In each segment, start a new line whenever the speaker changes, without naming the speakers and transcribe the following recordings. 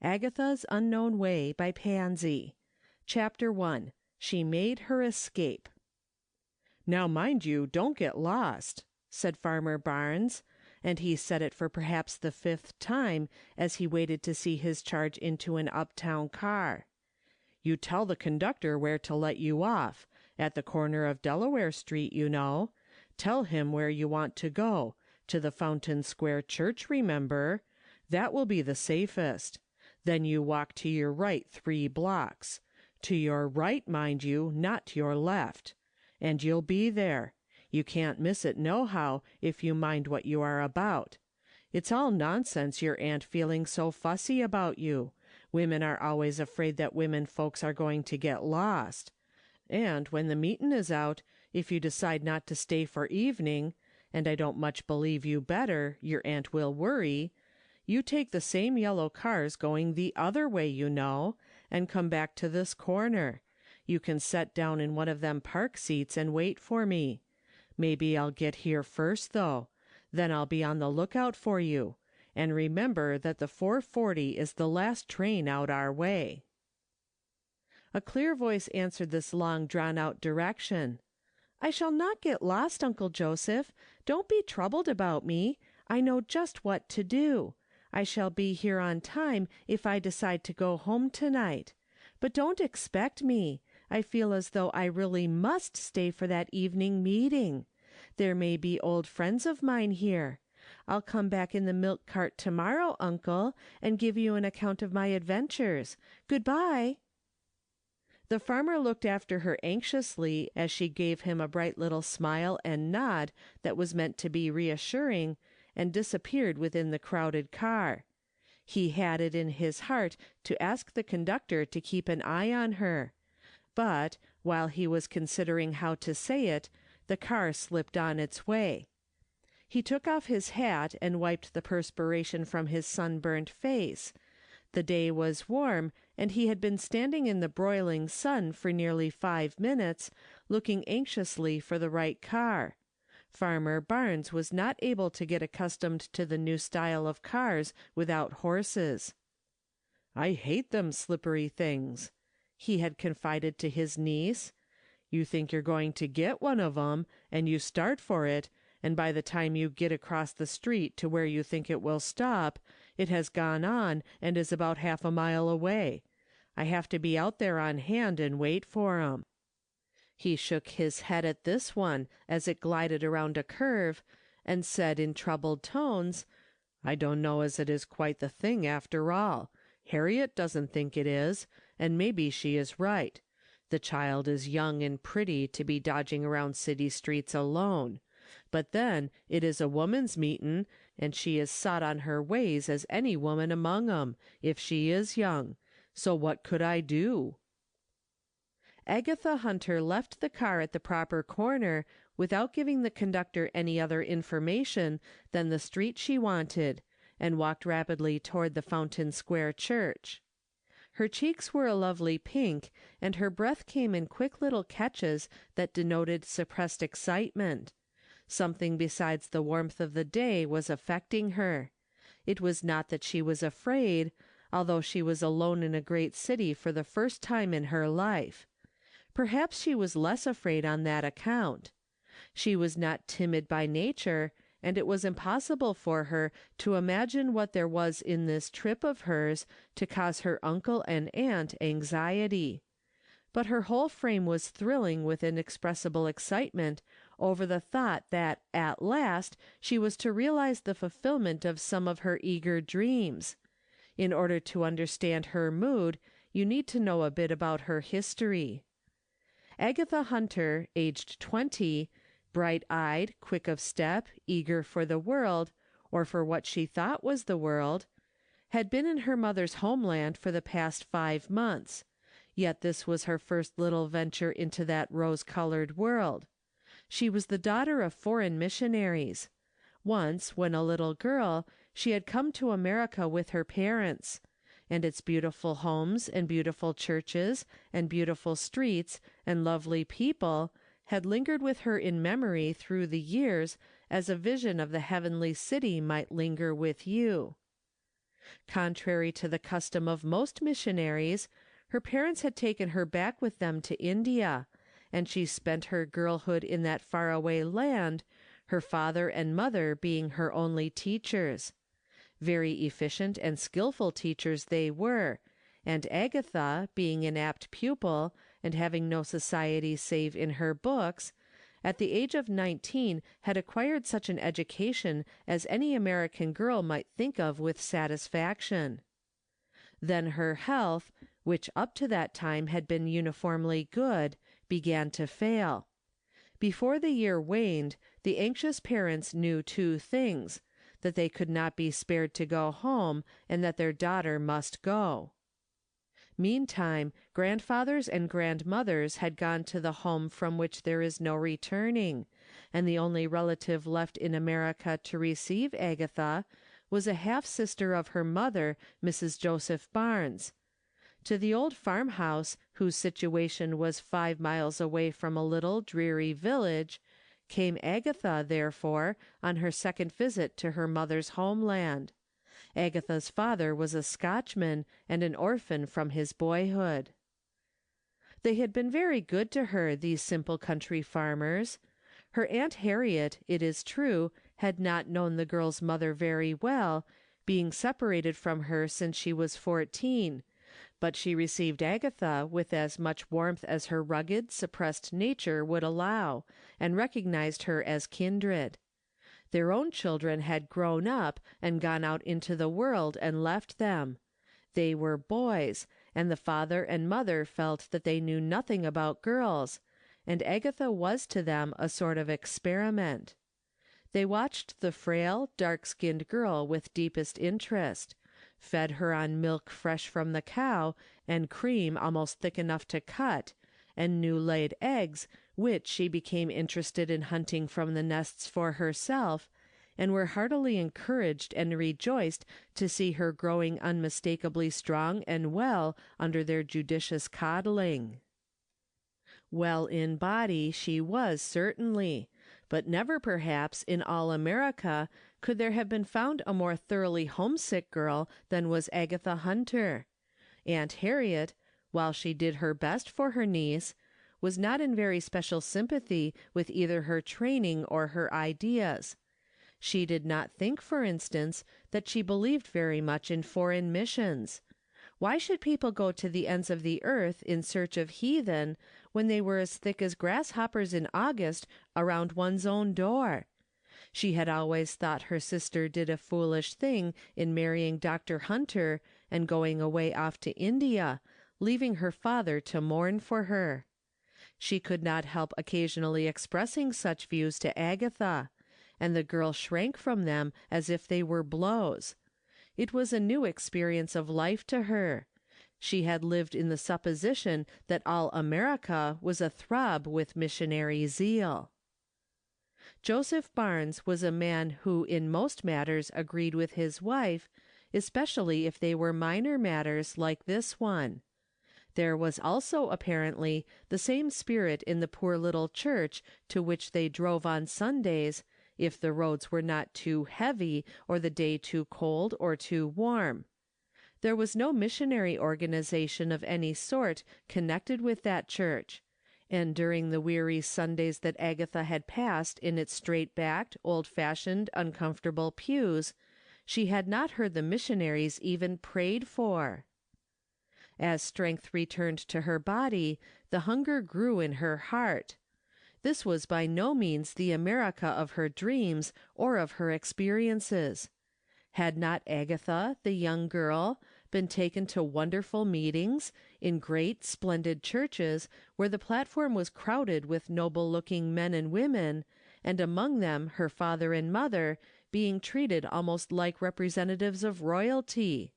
Agatha's Unknown Way by Pansy. Chapter 1. She Made Her Escape. "Now mind you, don't get lost," said Farmer Barnes, and he said it for perhaps the 5th time as he waited to see his charge into an uptown car. "You tell the conductor where to let you off, at the corner of Delaware Street, you know. Tell him where you want to go, to the Fountain Square Church, remember. That will be the safest. Then you walk to your right 3 blocks. To your right, mind you, not your left. And you'll be there. You can't miss it nohow, if you mind what you are about. It's all nonsense your aunt feeling so fussy about you. Women are always afraid that women folks are going to get lost. And when the meetin' is out, if you decide not to stay for evening, and I don't much believe you better, your aunt will worry, you take the same yellow cars going the other way, you know, and come back to this corner. You can set down in one of them park seats and wait for me. Maybe I'll get here first, though. Then I'll be on the lookout for you. And remember that the 4:40 is the last train out our way." A clear voice answered this long drawn-out direction. "I shall not get lost, Uncle Joseph. Don't be troubled about me. I know just what to do. I shall be here on time if I decide to go home tonight. But don't expect me. I feel as though I really must stay for that evening meeting. There may be old friends of mine here. I'll come back in the milk cart tomorrow, Uncle, and give you an account of my adventures. Goodbye." The farmer looked after her anxiously as she gave him a bright little smile and nod that was meant to be reassuring, and disappeared within the crowded car. He had it in his heart to ask the conductor to keep an eye on her, but, while he was considering how to say it, the car slipped on its way. He took off his hat and wiped the perspiration from his sunburnt face. The day was warm, and he had been standing in the broiling sun for nearly 5 minutes, looking anxiously for the right car. Farmer Barnes was not able to get accustomed to the new style of cars without horses. "I hate them slippery things," he had confided to his niece. "You think you're going to get one of 'em, and you start for it, and by the time you get across the street to where you think it will stop, it has gone on and is about half a mile away. I have to be out there on hand and wait for 'em." He shook his head at this one as it glided around a curve, and said in troubled tones, "I don't know as it is quite the thing after all. Harriet doesn't think it is, and maybe she is right. The child is young and pretty to be dodging around city streets alone. But then it is a woman's meetin', and she is sot on her ways as any woman among 'em, if she is young. So what could I do?" Agatha Hunter left the car at the proper corner without giving the conductor any other information than the street she wanted, and walked rapidly toward the Fountain Square Church. Her cheeks were a lovely pink, and her breath came in quick little catches that denoted suppressed excitement. Something besides the warmth of the day was affecting her. It was not that she was afraid, although she was alone in a great city for the first time in her life. Perhaps she was less afraid on that account. She was not timid by nature, and it was impossible for her to imagine what there was in this trip of hers to cause her uncle and aunt anxiety. But her whole frame was thrilling with inexpressible excitement over the thought that at last she was to realize the fulfillment of some of her eager dreams. In order to understand her mood, you need to know a bit about her history. Agatha Hunter, aged 20, bright-eyed, quick of step, eager for the world, or for what she thought was the world, had been in her mother's homeland for the past 5 months, yet this was her first little venture into that rose-colored world. She was the daughter of foreign missionaries. Once, when a little girl, she had come to America with her parents, and its beautiful homes and beautiful churches and beautiful streets and lovely people had lingered with her in memory through the years as a vision of the heavenly city might linger with you. Contrary to the custom of most missionaries, her parents had taken her back with them to India, and she spent her girlhood in that faraway land, her father and mother being her only teachers. Very efficient and skillful teachers they were, and Agatha, being an apt pupil, and having no society save in her books, at the age of 19 had acquired such an education as any American girl might think of with satisfaction. Then her health, which up to that time had been uniformly good, began to fail. Before the year waned, the anxious parents knew two things, that they could not be spared to go home, and that their daughter must go. Meantime, grandfathers and grandmothers had gone to the home from which there is no returning, and the only relative left in America to receive Agatha was a half-sister of her mother, Mrs. Joseph Barnes. To the old farmhouse, whose situation was 5 miles away from a little dreary village, came Agatha, therefore, on her second visit to her mother's homeland. Agatha's father was a Scotchman and an orphan from his boyhood. They had been very good to her, these simple country farmers. Her Aunt Harriet, it is true, had not known the girl's mother very well, being separated from her since she was 14, but she received Agatha with as much warmth as her rugged, suppressed nature would allow, and recognized her as kindred. Their own children had grown up and gone out into the world and left them. They were boys, and the father and mother felt that they knew nothing about girls, and Agatha was to them a sort of experiment. They watched the frail, dark-skinned girl with deepest interest, fed her on milk fresh from the cow, and cream almost thick enough to cut, and new-laid eggs, which she became interested in hunting from the nests for herself, and were heartily encouraged and rejoiced to see her growing unmistakably strong and well under their judicious coddling. Well in body she was certainly, but never perhaps in all America could there have been found a more thoroughly homesick girl than was Agatha Hunter. Aunt Harriet, while she did her best for her niece, was not in very special sympathy with either her training or her ideas. She did not think, for instance, that she believed very much in foreign missions. Why should people go to the ends of the earth in search of heathen when they were as thick as grasshoppers in August around one's own door? She had always thought her sister did a foolish thing in marrying Dr. Hunter and going away off to India, leaving her father to mourn for her. She could not help occasionally expressing such views to Agatha, and the girl shrank from them as if they were blows. It was a new experience of life to her. She had lived in the supposition that all America was athrob with missionary zeal. Joseph Barnes was a man who in most matters agreed with his wife, especially if they were minor matters like this one. There was also apparently the same spirit in the poor little church to which they drove on Sundays, if the roads were not too heavy or the day too cold or too warm. There was no missionary organization of any sort connected with that church, and during the weary Sundays that Agatha had passed in its straight-backed, old-fashioned, uncomfortable pews, she had not heard the missionaries even prayed for. As strength returned to her body, the hunger grew in her heart. This was by no means the America of her dreams or of her experiences. Had not Agatha, the young girl, been taken to wonderful meetings in great, splendid churches where the platform was crowded with noble-looking men and women, and among them her father and mother, being treated almost like representatives of royalty?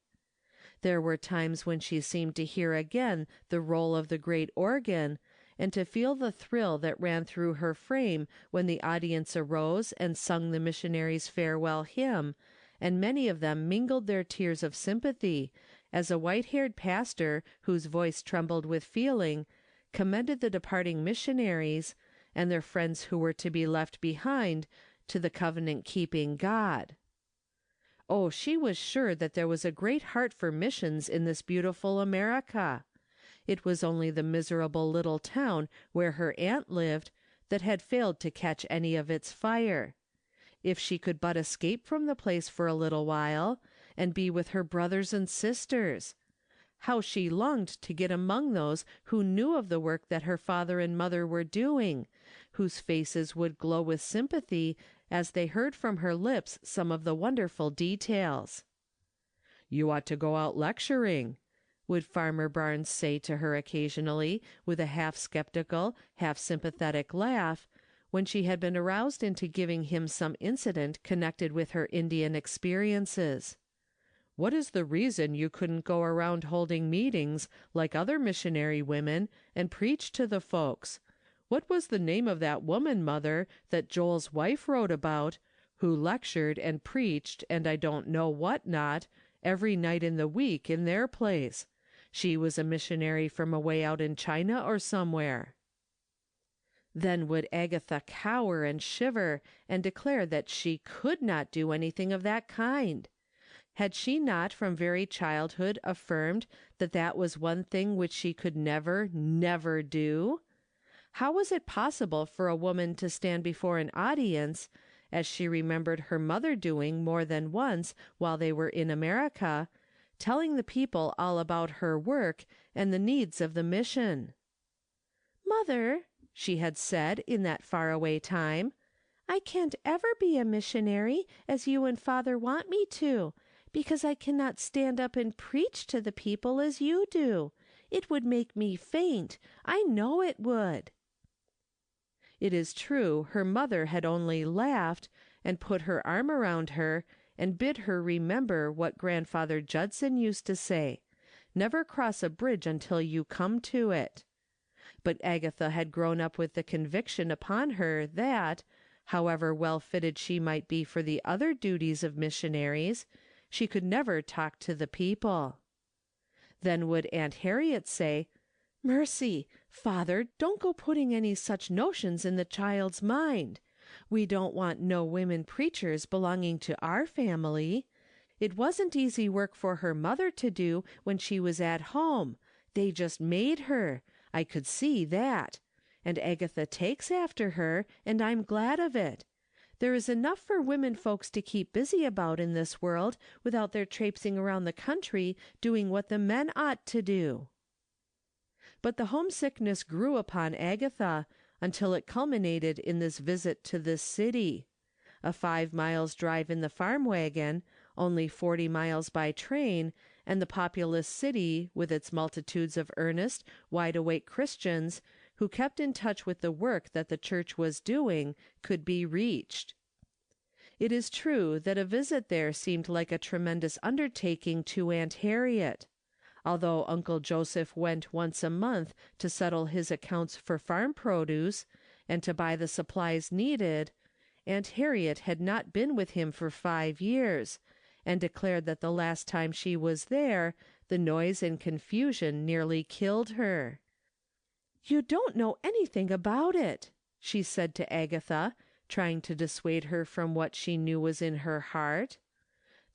There were times when she seemed to hear again the roll of the great organ, and to feel the thrill that ran through her frame when the audience arose and sung the missionary's farewell hymn, and many of them mingled their tears of sympathy, as a white-haired pastor, whose voice trembled with feeling, commended the departing missionaries, and their friends who were to be left behind, to the covenant-keeping God. Oh, she was sure that there was a great heart for missions in this beautiful America. It was only the miserable little town where her aunt lived that had failed to catch any of its fire. If she could but escape from the place for a little while, and be with her brothers and sisters! How she longed to get among those who knew of the work that her father and mother were doing, whose faces would glow with sympathy as they heard from her lips some of the wonderful details. "You ought to go out lecturing," would Farmer Barnes say to her occasionally, with a half-skeptical, half-sympathetic laugh, when she had been aroused into giving him some incident connected with her Indian experiences. "What is the reason you couldn't go around holding meetings like other missionary women and preach to the folks? What was the name of that woman, Mother, that Joel's wife wrote about, who lectured and preached and I don't know what not, every night in the week in their place? She was a missionary from away out in China or somewhere." Then would Agatha cower and shiver and declare that she could not do anything of that kind. Had she not from very childhood affirmed that that was one thing which she could never, never do? How was it possible for a woman to stand before an audience, as she remembered her mother doing more than once while they were in America, telling the people all about her work and the needs of the mission? "Mother," she had said in that faraway time, "I can't ever be a missionary as you and Father want me to, because I cannot stand up and preach to the people as you do. It would make me faint. I know it would." It is true her mother had only laughed, and put her arm around her, and bid her remember what Grandfather Judson used to say, "Never cross a bridge until you come to it." But Agatha had grown up with the conviction upon her that, however well fitted she might be for the other duties of missionaries, she could never talk to the people. Then would Aunt Harriet say, "Mercy, Father, don't go putting any such notions in the child's mind. We don't want no women preachers belonging to our family. It wasn't easy work for her mother to do when she was at home. They just made her. I could see that. And Agatha takes after her, and I'm glad of it. There is enough for women folks to keep busy about in this world without their traipsing around the country doing what the men ought to do." But the homesickness grew upon Agatha until it culminated in this visit to this city. A 5 miles drive in the farm wagon, only 40 miles by train, and the populous city with its multitudes of earnest, wide-awake Christians who kept in touch with the work that the church was doing, could be reached. It is true that a visit there seemed like a tremendous undertaking to Aunt Harriet. Although Uncle Joseph went once a month to settle his accounts for farm produce, and to buy the supplies needed, Aunt Harriet had not been with him for 5 years, and declared that the last time she was there, the noise and confusion nearly killed her. "You don't know anything about it," she said to Agatha, trying to dissuade her from what she knew was in her heart.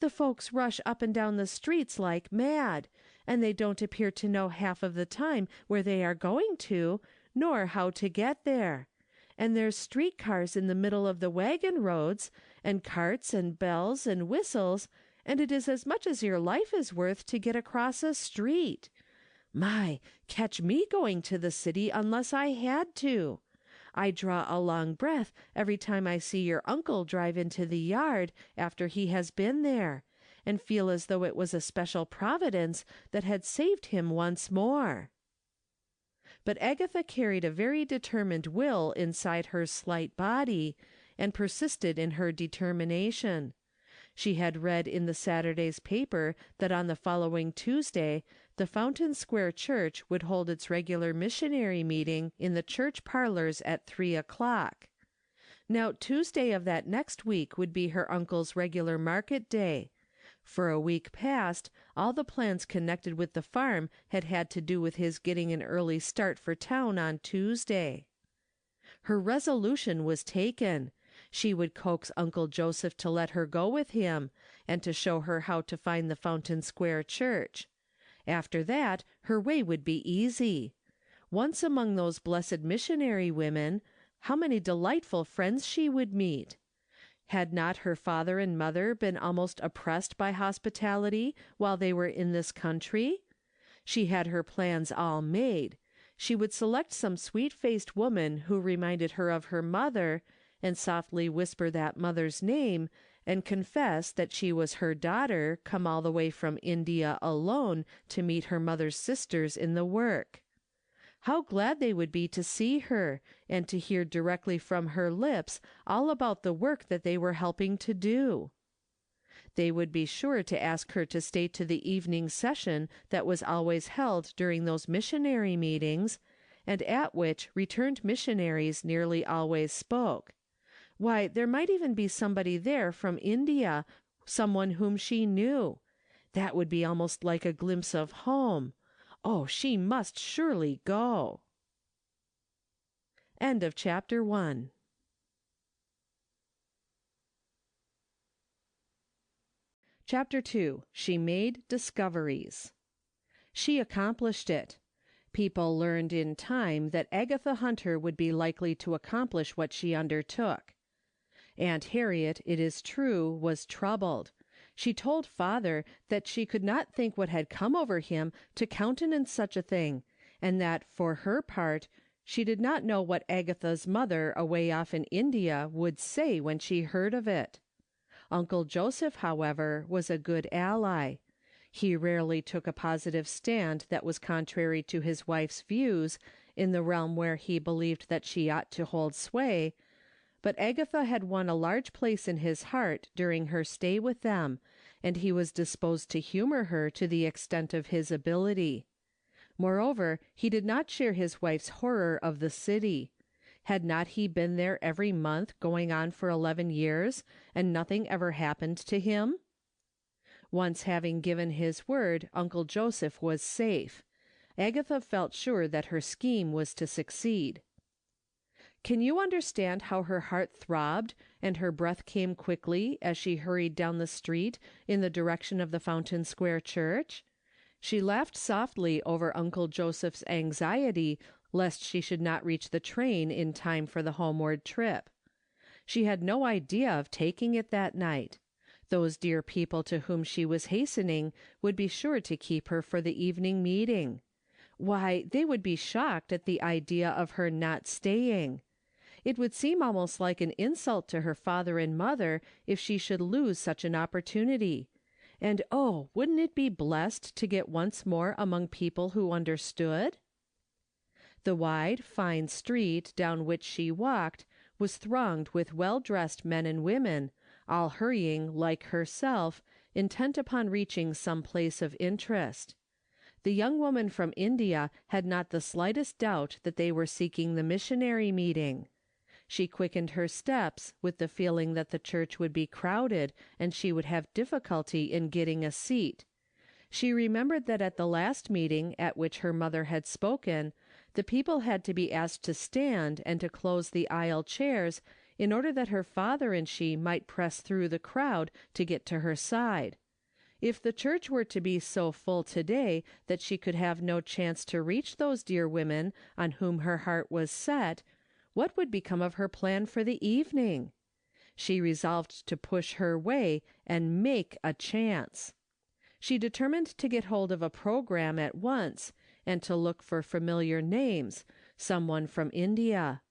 "The folks rush up and down the streets like mad, and they don't appear to know half of the time where they are going to, nor how to get there. And there's street cars in the middle of the wagon roads, and carts and bells and whistles, and it is as much as your life is worth to get across a street. My, catch me going to the city unless I had to. I draw a long breath every time I see your uncle drive into the yard after he has been there, and feel as though it was a special providence that had saved him once more." But Agatha carried a very determined will inside her slight body, and persisted in her determination. She had read in the Saturday's paper that on the following Tuesday the Fountain Square Church would hold its regular missionary meeting in the church parlors at 3 o'clock. Now Tuesday of that next week would be her uncle's regular market day. For a week past, all the plans connected with the farm had had to do with his getting an early start for town on Tuesday. Her resolution was taken. She would coax Uncle Joseph to let her go with him, and to show her how to find the Fountain Square Church. After that, her way would be easy. Once among those blessed missionary women, how many delightful friends she would meet! Had not her father and mother been almost oppressed by hospitality while they were in this country? She had her plans all made. She would select some sweet-faced woman who reminded her of her mother, and softly whisper that mother's name, and confess that she was her daughter, come all the way from India alone to meet her mother's sisters in the work. How glad they would be to see her, and to hear directly from her lips all about the work that they were helping to do. They would be sure to ask her to stay to the evening session that was always held during those missionary meetings, and at which returned missionaries nearly always spoke. Why, there might even be somebody there from India, someone whom she knew. That would be almost like a glimpse of home. Oh, she must surely go. End of chapter 1. Chapter 2. She made discoveries. She accomplished it. People learned in time that Agatha Hunter would be likely to accomplish what she undertook. Aunt Harriet, it is true, was troubled. She told father that she could not think what had come over him to countenance such a thing, and that, for her part, she did not know what Agatha's mother away off in India would say when she heard of it. Uncle Joseph, however, was a good ally. He rarely took a positive stand that was contrary to his wife's views in the realm where he believed that she ought to hold sway, but Agatha had won a large place in his heart during her stay with them, and he was disposed to humor her to the extent of his ability. Moreover, he did not share his wife's horror of the city. Had not he been there every month going on for 11 years, and nothing ever happened to him? Once having given his word, Uncle Joseph was safe. Agatha felt sure that her scheme was to succeed. Can you understand how her heart throbbed and her breath came quickly as she hurried down the street in the direction of the Fountain Square Church? She laughed softly over Uncle Joseph's anxiety lest she should not reach the train in time for the homeward trip. She had no idea of taking it that night. Those dear people to whom she was hastening would be sure to keep her for the evening meeting. Why, they would be shocked at the idea of her not staying. It would seem almost like an insult to her father and mother if she should lose such an opportunity. And oh, wouldn't it be blessed to get once more among people who understood? The wide, fine street down which she walked was thronged with well-dressed men and women, all hurrying, like herself, intent upon reaching some place of interest. The young woman from India had not the slightest doubt that they were seeking the missionary meeting. She quickened her steps with the feeling that the church would be crowded and she would have difficulty in getting a seat. She remembered that at the last meeting at which her mother had spoken, the people had to be asked to stand and to close the aisle chairs in order that her father and she might press through the crowd to get to her side. If the church were to be so full today that she could have no chance to reach those dear women on whom her heart was set, what would become of her plan for the evening? She resolved to push her way and make a chance. She determined to get hold of a program at once and to look for familiar names, someone from India.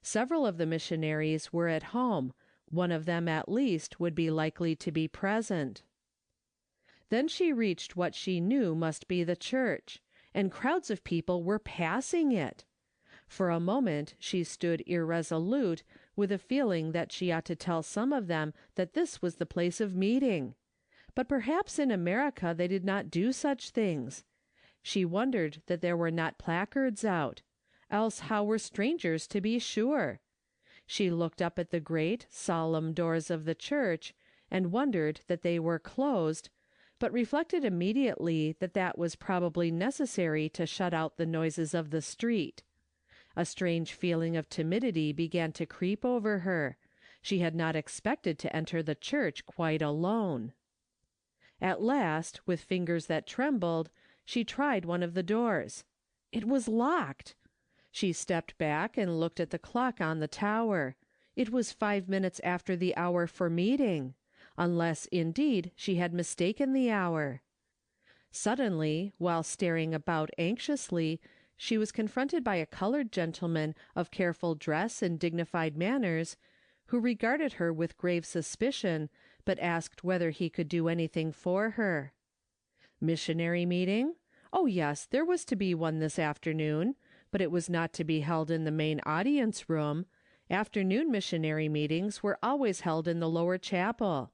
Several of the missionaries were at home. One of them at least would be likely to be present. Then she reached what she knew must be the church, and crowds of people were passing it. For a moment she stood irresolute, with a feeling that she ought to tell some of them that this was the place of meeting. But perhaps in America they did not do such things. She wondered that there were not placards out. Else how were strangers to be sure? She looked up at the great, solemn doors of the church, and wondered that they were closed, but reflected immediately that that was probably necessary to shut out the noises of the street. A strange feeling of timidity began to creep over her. She had not expected to enter the church quite alone. At last, with fingers that trembled, she tried one of the doors. It was locked. She stepped back and looked at the clock on the tower. It was 5 minutes after the hour for meeting, unless, indeed, she had mistaken the hour. Suddenly, while staring about anxiously, she was confronted by a colored gentleman of careful dress and dignified manners, who regarded her with grave suspicion, but asked whether he could do anything for her. Missionary meeting? Oh yes, there was to be one this afternoon, but it was not to be held in the main audience room. Afternoon missionary meetings were always held in the lower chapel.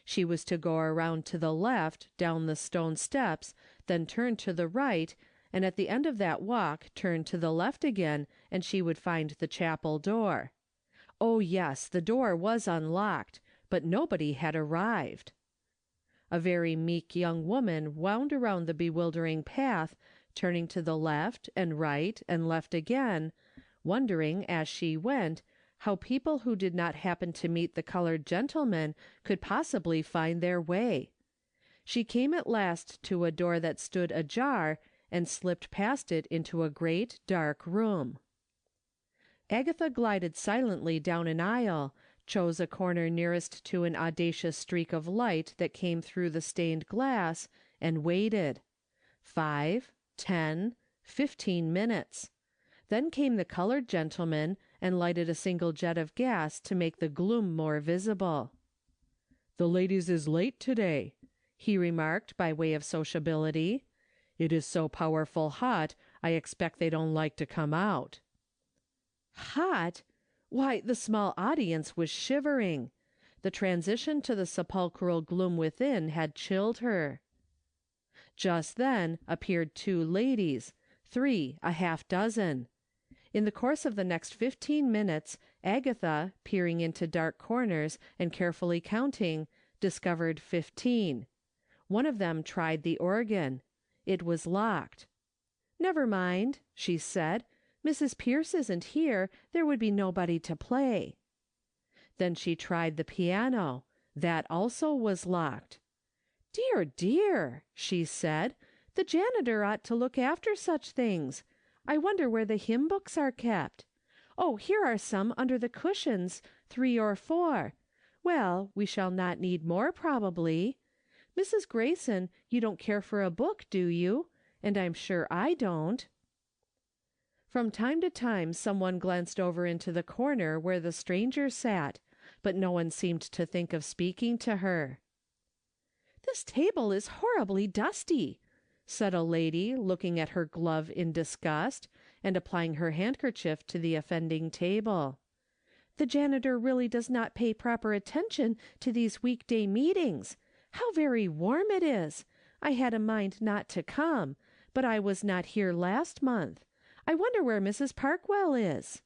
She was to go around to the left, down the stone steps, then turn to the right, and at the end of that walk turn to the left again, and she would find the chapel door. Oh yes, the door was unlocked, but nobody had arrived. A very meek young woman wound around the bewildering path, turning to the left and left again, wondering, as she went, how people who did not happen to meet the colored gentleman could possibly find their way. She came at last to a door that stood ajar, and slipped past it into a great, dark room. Agatha glided silently down an aisle, chose a corner nearest to an audacious streak of light that came through the stained glass, and waited. 5, 10, 15 minutes. Then came the colored gentleman and lighted a single jet of gas to make the gloom more visible. "The ladies is late today," he remarked by way of sociability. "It is so powerful hot, I expect they don't like to come out." Hot? Why, the small audience was shivering. The transition to the sepulchral gloom within had chilled her. Just then appeared 2 ladies, 3, a half dozen. In the course of the next 15 minutes, Agatha, peering into dark corners and carefully counting, discovered 15. One of them tried the organ. It was locked. "Never mind," she said. "Mrs. Pierce isn't here. There would be nobody to play." Then she tried the piano. That also was locked. "Dear, dear," she said, "the janitor ought to look after such things. I wonder where the hymn books are kept. Oh, here are some under the cushions, 3 or 4. Well, we shall not need more probably. Mrs. Grayson, you don't care for a book, do you? And I'm sure I don't." From time to time someone glanced over into the corner where the stranger sat, but no one seemed to think of speaking to her. "This table is horribly dusty," said a lady, looking at her glove in disgust, and applying her handkerchief to the offending table. "The janitor really does not pay proper attention to these weekday meetings. How very warm it is! I had a mind not to come, but I was not here last month. I wonder where Mrs. Parkwell is."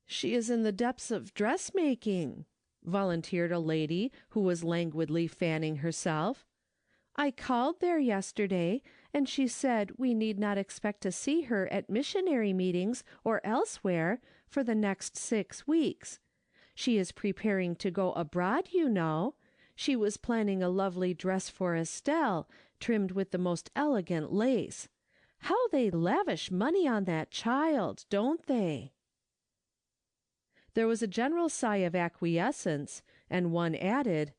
"She is in the depths of dressmaking," volunteered a lady who was languidly fanning herself. "I called there yesterday, and she said we need not expect to see her at missionary meetings or elsewhere for the next 6 weeks. She is preparing to go abroad, you know. She was planning a lovely dress for Estelle, trimmed with the most elegant lace. How they lavish money on that child, don't they?" There was a general sigh of acquiescence, and one added,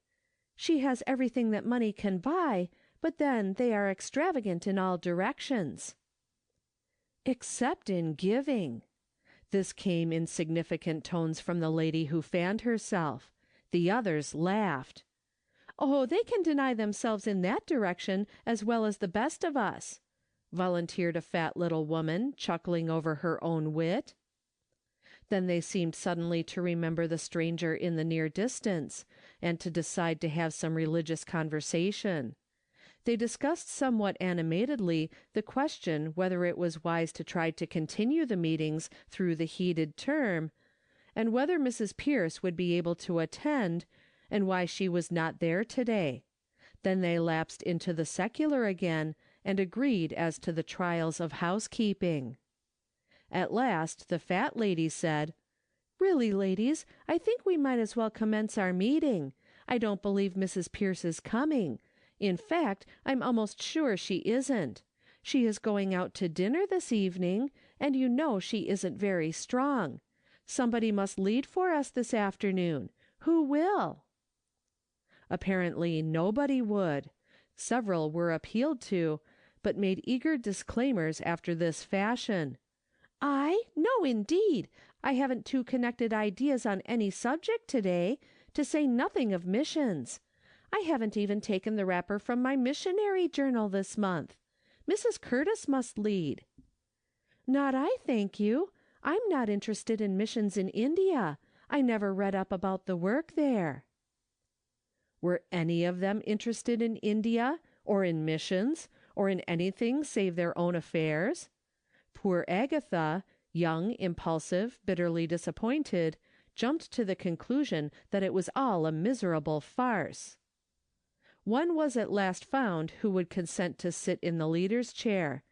"She has everything that money can buy, but then they are extravagant in all directions." "Except in giving." This came in significant tones from the lady who fanned herself. The others laughed. "Oh, they can deny themselves in that direction as well as the best of us," volunteered a fat little woman, chuckling over her own wit. Then they seemed suddenly to remember the stranger in the near distance, and to decide to have some religious conversation. They discussed somewhat animatedly the question whether it was wise to try to continue the meetings through the heated term, and whether Mrs. Pierce would be able to attend, and why she was not there today. Then they lapsed into the secular again, and agreed as to the trials of housekeeping. At last the fat lady said, Really, ladies, I think we might as well commence our meeting. I don't believe Mrs. Pierce is coming. In fact, I'm almost sure she isn't. She is going out to dinner this evening, and you know she isn't very strong. Somebody must lead for us this afternoon. Who will?" Apparently nobody would. Several were appealed to, but made eager disclaimers after this fashion. "I? No, indeed. I haven't two connected ideas on any subject today, to say nothing of missions. I haven't even taken the wrapper from my missionary journal this month. Mrs. Curtis must lead." "Not I, thank you. I'm not interested in missions in India. I never read up about the work there." Were any of them interested in India, or in missions, or in anything save their own affairs? Poor Agatha, young, impulsive, bitterly disappointed, jumped to the conclusion that it was all a miserable farce. One was at last found who would consent to sit in the leader's chair.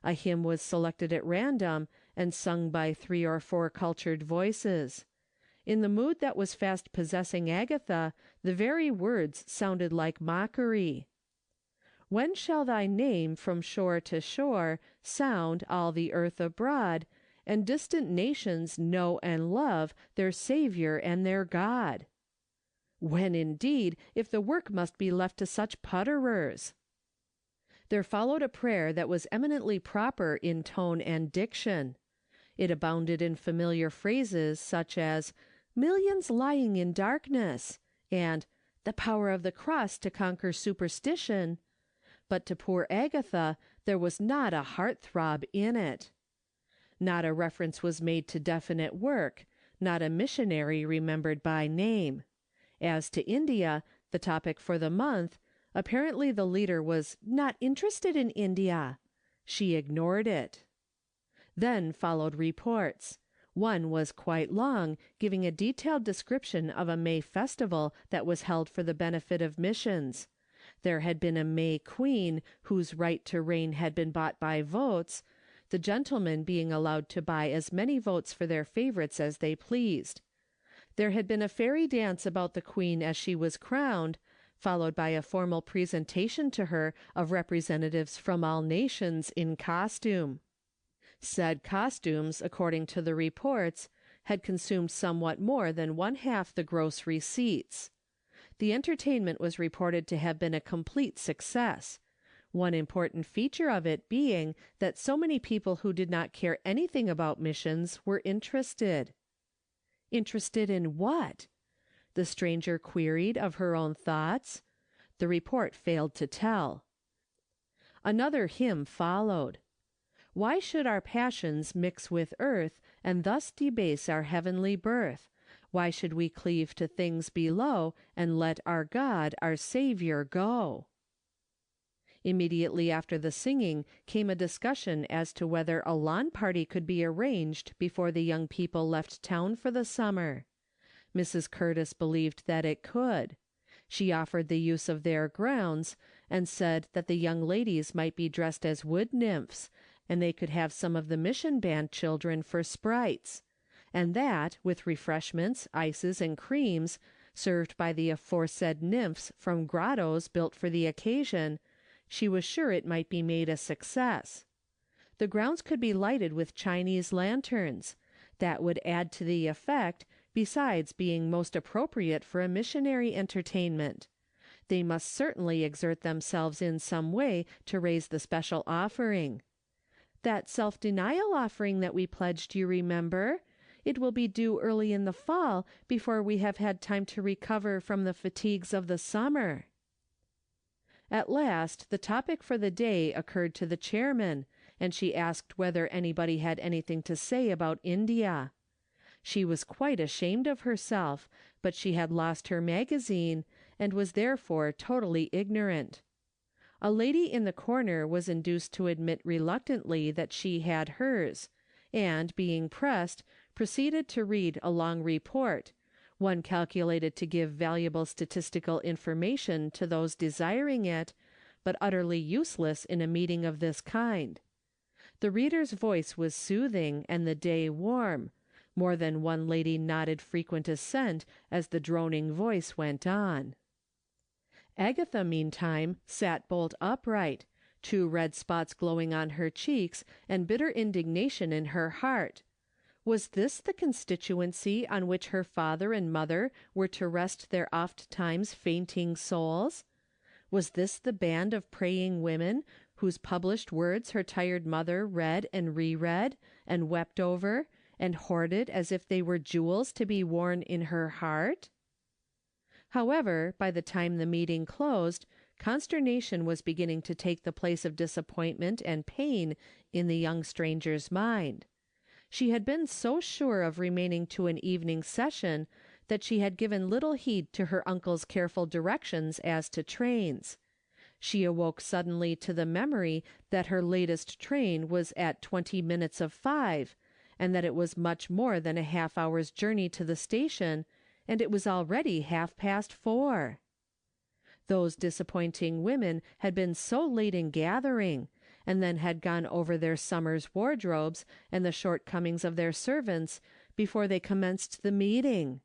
A hymn was selected at random and sung by 3 or 4 cultured voices. In the mood that was fast possessing Agatha, the very words sounded like mockery. "When shall thy name from shore to shore sound all the earth abroad, and distant nations know and love their Saviour and their God?" When indeed, if the work must be left to such putterers? There followed a prayer that was eminently proper in tone and diction. It abounded in familiar phrases such as "millions lying in darkness," and "the power of the cross to conquer superstition," but to poor Agatha there was not a heart-throb in it. Not a reference was made to definite work, not a missionary remembered by name. As to India, the topic for the month, apparently the leader was not interested in India. She ignored it. Then followed reports. One was quite long, giving a detailed description of a May festival that was held for the benefit of missions. There had been a May queen whose right to reign had been bought by votes, the gentlemen being allowed to buy as many votes for their favorites as they pleased. There had been a fairy dance about the queen as she was crowned, followed by a formal presentation to her of representatives from all nations in costume. Said costumes, according to the reports, had consumed somewhat more than 1/2 the gross receipts. The entertainment was reported to have been a complete success, one important feature of it being that so many people who did not care anything about missions were interested. Interested in what? The stranger queried of her own thoughts. The report failed to tell. Another hymn followed. "Why should our passions mix with earth, and thus debase our heavenly birth? Why should we cleave to things below, and let our God, our Saviour, go?" Immediately after the singing came a discussion as to whether a lawn party could be arranged before the young people left town for the summer. Mrs. Curtis believed that it could. She offered the use of their grounds, and said that the young ladies might be dressed as wood nymphs, and they could have some of the mission band children for sprites, and that, with refreshments, ices, and creams, served by the aforesaid nymphs from grottos built for the occasion, she was sure it might be made a success. The grounds could be lighted with Chinese lanterns. That would add to the effect, besides being most appropriate for a missionary entertainment. They must certainly exert themselves in some way to raise the special offering. That self-denial offering that we pledged, you remember? It will be due early in the fall, before we have had time to recover from the fatigues of the summer. At last the topic for the day occurred to the chairman, and she asked whether anybody had anything to say about India. She was quite ashamed of herself, but she had lost her magazine, and was therefore totally ignorant. A lady in the corner was induced to admit reluctantly that she had hers, and, being pressed, proceeded to read a long report, one calculated to give valuable statistical information to those desiring it, but utterly useless in a meeting of this kind. The reader's voice was soothing, and the day warm, More than one lady nodded frequent assent as the droning voice went on. Agatha, meantime, sat bolt upright, 2 red spots glowing on her cheeks and bitter indignation in her heart. Was this the constituency on which her father and mother were to rest their oft-times fainting souls? Was this the band of praying women whose published words her tired mother read and reread, and wept over, and hoarded as if they were jewels to be worn in her heart? However, by the time the meeting closed, consternation was beginning to take the place of disappointment and pain in the young stranger's mind. She had been so sure of remaining to an evening session that she had given little heed to her uncle's careful directions as to trains. She awoke suddenly to the memory that her latest train was at 20 minutes of 5, and that it was much more than a half-hour's journey to the station, and it was already 4:30. Those disappointing women had been so late in gathering, and then had gone over their summer's wardrobes and the shortcomings of their servants before they commenced the meeting.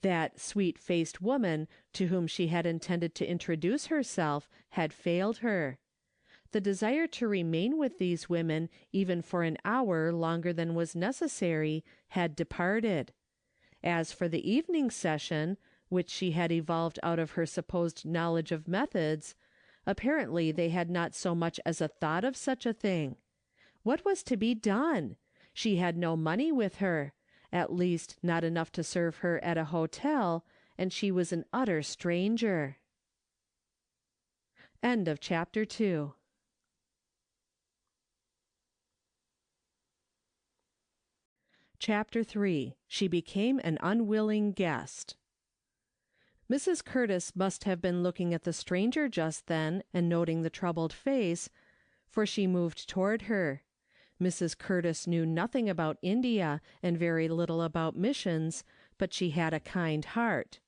That sweet-faced woman to whom she had intended to introduce herself had failed her. The desire to remain with these women even for an hour longer than was necessary had departed. As for the evening session, which she had evolved out of her supposed knowledge of methods, apparently they had not so much as a thought of such a thing. What was to be done? She had no money with her, at least not enough to serve her at a hotel, and she was an utter stranger. End of chapter 2. Chapter 3. She became an unwilling guest. Mrs. Curtis must have been looking at the stranger just then and noting the troubled face, for she moved toward her. Mrs. Curtis knew nothing about India and very little about missions, but she had a kind heart.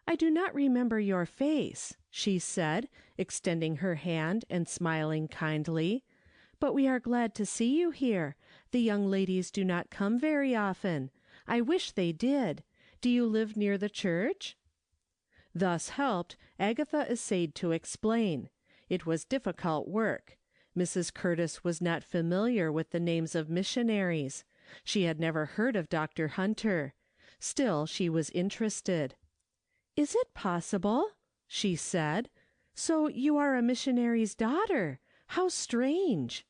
"I do not remember your face," she said, extending her hand and smiling kindly, "but we are glad to see you here. The young ladies do not come very often. I wish they did. Do you live near the church?" Thus helped, Agatha essayed to explain. It was difficult work. Mrs. Curtis was not familiar with the names of missionaries. She had never heard of Dr. Hunter. Still, she was interested. "Is it possible?" she said. "So you are a missionary's daughter. How strange!"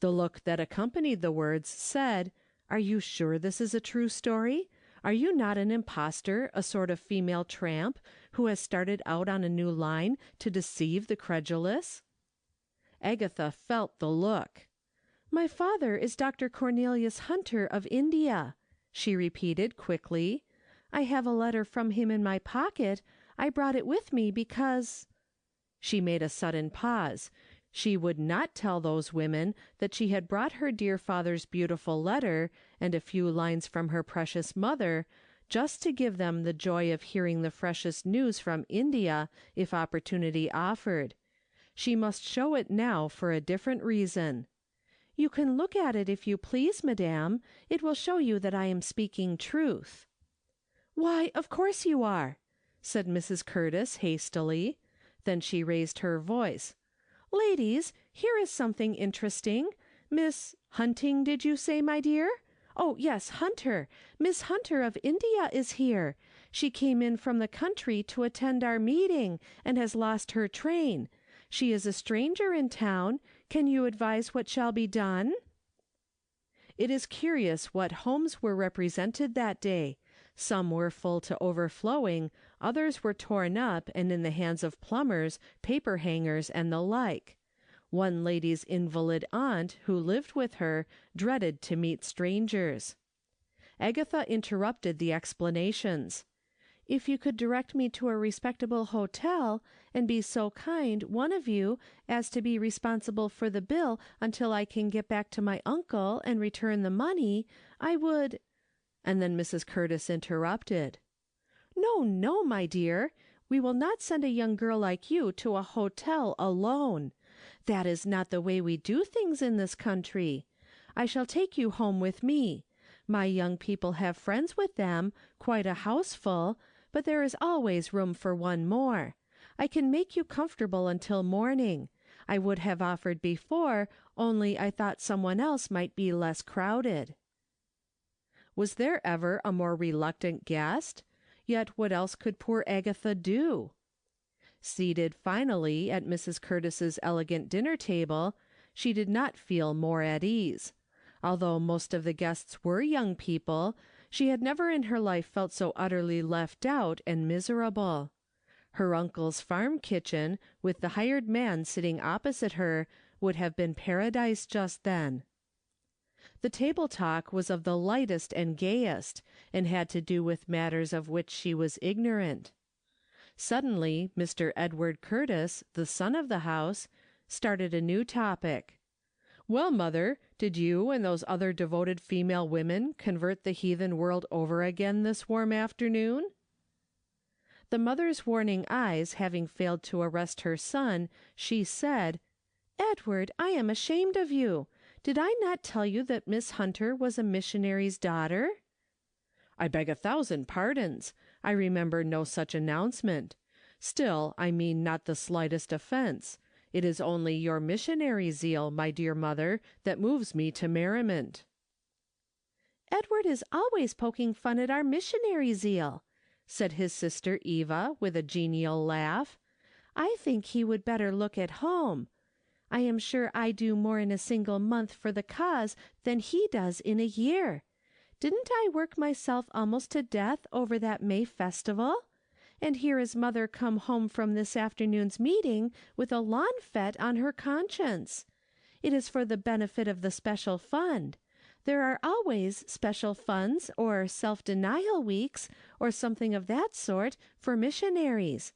The look that accompanied the words said, "Are you sure this is a true story? Are you not an impostor, a sort of female tramp, who has started out on a new line to deceive the credulous?" Agatha felt the look. "My father is Dr. Cornelius Hunter of India," she repeated quickly. "I have a letter from him in my pocket. I brought it with me because—" She made a sudden pause. She would not tell those women that she had brought her dear father's beautiful letter and a few lines from her precious mother, just to give them the joy of hearing the freshest news from India if opportunity offered. She must show it now for a different reason. "You can look at it if you please, madame. It will show you that I am speaking truth." "Why, of course you are," said Mrs. Curtis hastily. Then she raised her voice. "Ladies, here is something interesting. Miss Hunting, did you say, my dear? Oh, yes, Hunter. Miss Hunter of India is here. She came in from the country to attend our meeting and has lost her train. She is a stranger in town. Can you advise what shall be done?" It is curious what homes were represented that day. Some were full to overflowing, others were torn up and in the hands of plumbers, paper hangers, and the like. One lady's invalid aunt, who lived with her, dreaded to meet strangers. Agatha interrupted the explanations. "If you could direct me to a respectable hotel, and be so kind, one of you, as to be responsible for the bill until I can get back to my uncle and return the money, I would—" And then Mrs. Curtis interrupted. "No, no, my dear. We will not send a young girl like you to a hotel alone. That is not the way we do things in this country. I shall take you home with me. My young people have friends with them, quite a houseful, but there is always room for one more. I can make you comfortable until morning. I would have offered before, only I thought someone else might be less crowded." Was there ever a more reluctant guest? Yet what else could poor Agatha do? Seated finally at Mrs. Curtis's elegant dinner table, she did not feel more at ease. Although most of the guests were young people, she had never in her life felt so utterly left out and miserable. Her uncle's farm kitchen, with the hired man sitting opposite her, would have been paradise just then. The table talk was of the lightest and gayest, and had to do with matters of which she was ignorant. Suddenly, Mr. Edward Curtis, the son of the house, started a new topic. "Well, mother, did you and those other devoted female women convert the heathen world over again this warm afternoon?" The mother's warning eyes having failed to arrest her son, she said, "Edward, I am ashamed of you. Did I not tell you that Miss Hunter was a missionary's daughter?" "I beg 1,000 pardons. I remember no such announcement. Still, I mean not the slightest offense. It is only your missionary zeal, my dear mother, that moves me to merriment." "Edward is always poking fun at our missionary zeal," said his sister Eva with a genial laugh. "I think he would better look at home. I am sure I do more in a single month for the cause than he does in a year. Didn't I work myself almost to death over that May festival? And here is mother come home from this afternoon's meeting with a lawn fete on her conscience. It is for the benefit of the special fund. There are always special funds or self-denial weeks or something of that sort for missionaries.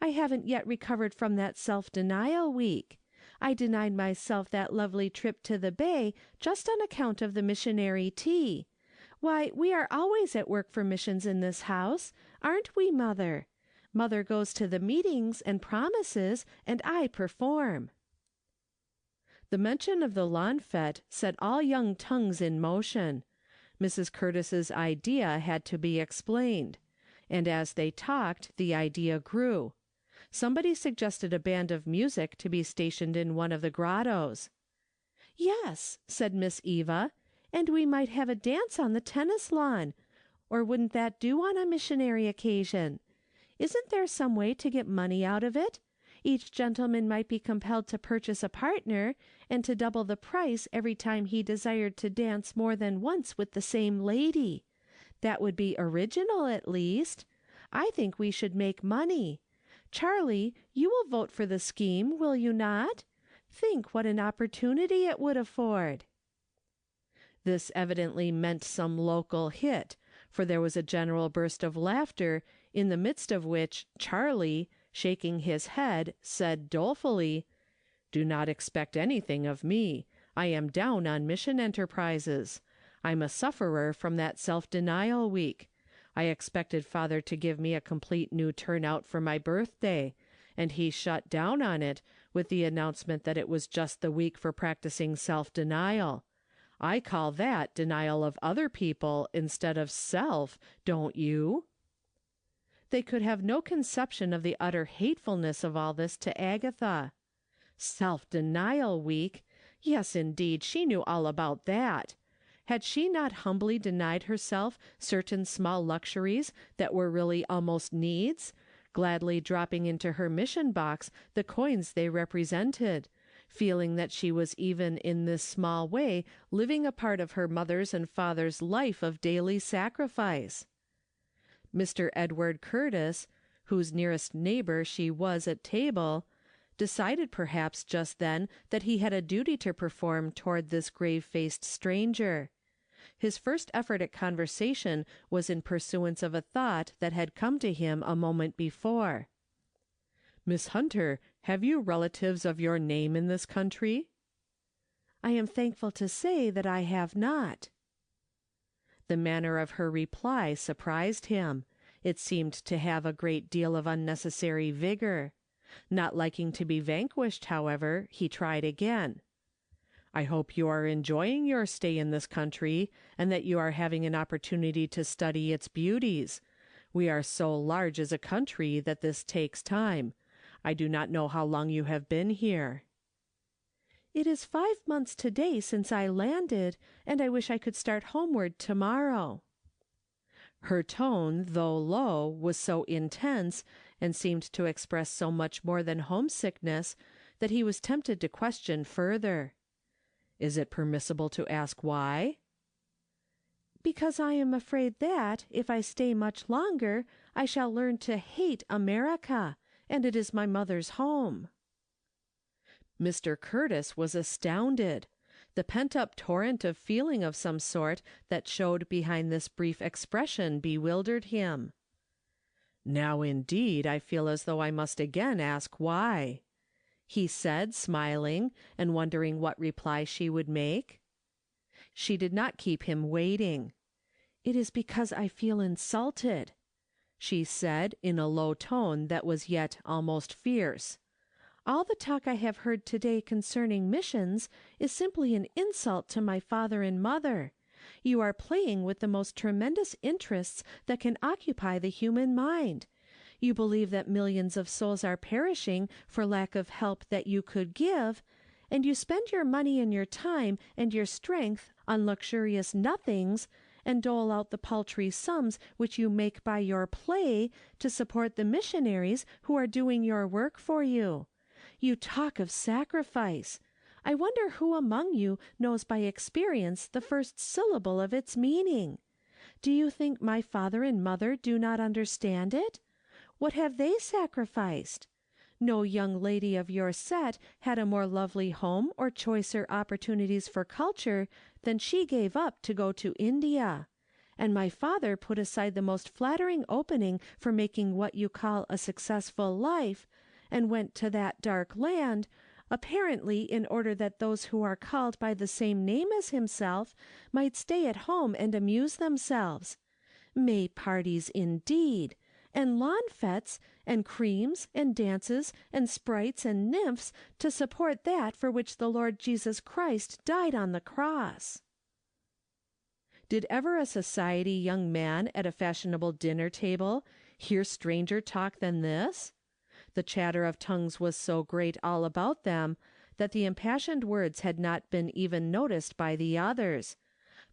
I haven't yet recovered from that self-denial week. I denied myself that lovely trip to the bay just on account of the missionary tea. Why, we are always at work for missions in this house, aren't we, Mother? Mother goes to the meetings and promises, and I perform." The mention of the lawn fete set all young tongues in motion. Mrs. Curtis's idea had to be explained, and as they talked, the idea grew. Somebody suggested a band of music to be stationed in one of the grottos. "Yes," said Miss Eva, "and we might have a dance on the tennis lawn. Or wouldn't that do on a missionary occasion? Isn't there some way to get money out of it? Each gentleman might be compelled to purchase a partner, and to double the price every time he desired to dance more than once with the same lady. That would be original, at least. I think we should make money. Charlie, you will vote for the scheme, will you not? Think what an opportunity it would afford." This evidently meant some local hit, for there was a general burst of laughter, in the midst of which Charlie, shaking his head, said dolefully, "Do not expect anything of me. I am down on mission enterprises. I'm a sufferer from that self-denial week. I expected father to give me a complete new turnout for my birthday, and he shut down on it with the announcement that it was just the week for practicing self-denial. I call that denial of other people instead of self, don't you?" They could have no conception of the utter hatefulness of all this to Agatha. Self-denial week! Yes, indeed, she knew all about that. Had she not humbly denied herself certain small luxuries that were really almost needs, gladly dropping into her mission box the coins they represented, feeling that she was even in this small way living a part of her mother's and father's life of daily sacrifice? Mr. Edward Curtis, whose nearest neighbor she was at table, decided perhaps just then that he had a duty to perform toward this grave-faced stranger. His first effort at conversation was in pursuance of a thought that had come to him a moment before. "Miss Hunter, have you relatives of your name in this country?" "I am thankful to say that I have not." The manner of her reply surprised him. It seemed to have a great deal of unnecessary vigor. Not liking to be vanquished, however, he tried again. I hope you are enjoying your stay in this country and that you are having an opportunity to study its beauties. We are so large as a country that this takes time. I do not know how long you have been here." "It is 5 months today since I landed, and I wish I could start homeward tomorrow." Her tone, though low, was so intense and seemed to express so much more than homesickness that he was tempted to question further. "Is it permissible to ask why?" "Because I am afraid that, if I stay much longer, I shall learn to hate America, and it is my mother's home." Mr. Curtis was astounded. The pent-up torrent of feeling of some sort that showed behind this brief expression bewildered him. "Now indeed I feel as though I must again ask why," he said, smiling, and wondering what reply she would make. She did not keep him waiting. "It is because I feel insulted," she said in a low tone that was yet almost fierce. "All the talk I have heard today concerning missions is simply an insult to my father and mother. You are playing with the most tremendous interests that can occupy the human mind. You believe that millions of souls are perishing for lack of help that you could give, and you spend your money and your time and your strength on luxurious nothings, and dole out the paltry sums which you make by your play to support the missionaries who are doing your work for you. You talk of sacrifice. I wonder who among you knows by experience the first syllable of its meaning. Do you think my father and mother do not understand it? What have they sacrificed? No young lady of your set had a more lovely home or choicer opportunities for culture than she gave up to go to India. And my father put aside the most flattering opening for making what you call a successful life, and went to that dark land, apparently in order that those who are called by the same name as himself might stay at home and amuse themselves. May parties indeed! And lawn fetes, and creams, and dances, and sprites, and nymphs to support that for which the Lord Jesus Christ died on the cross." Did ever a society young man at a fashionable dinner table hear stranger talk than this? The chatter of tongues was so great all about them that the impassioned words had not been even noticed by the others,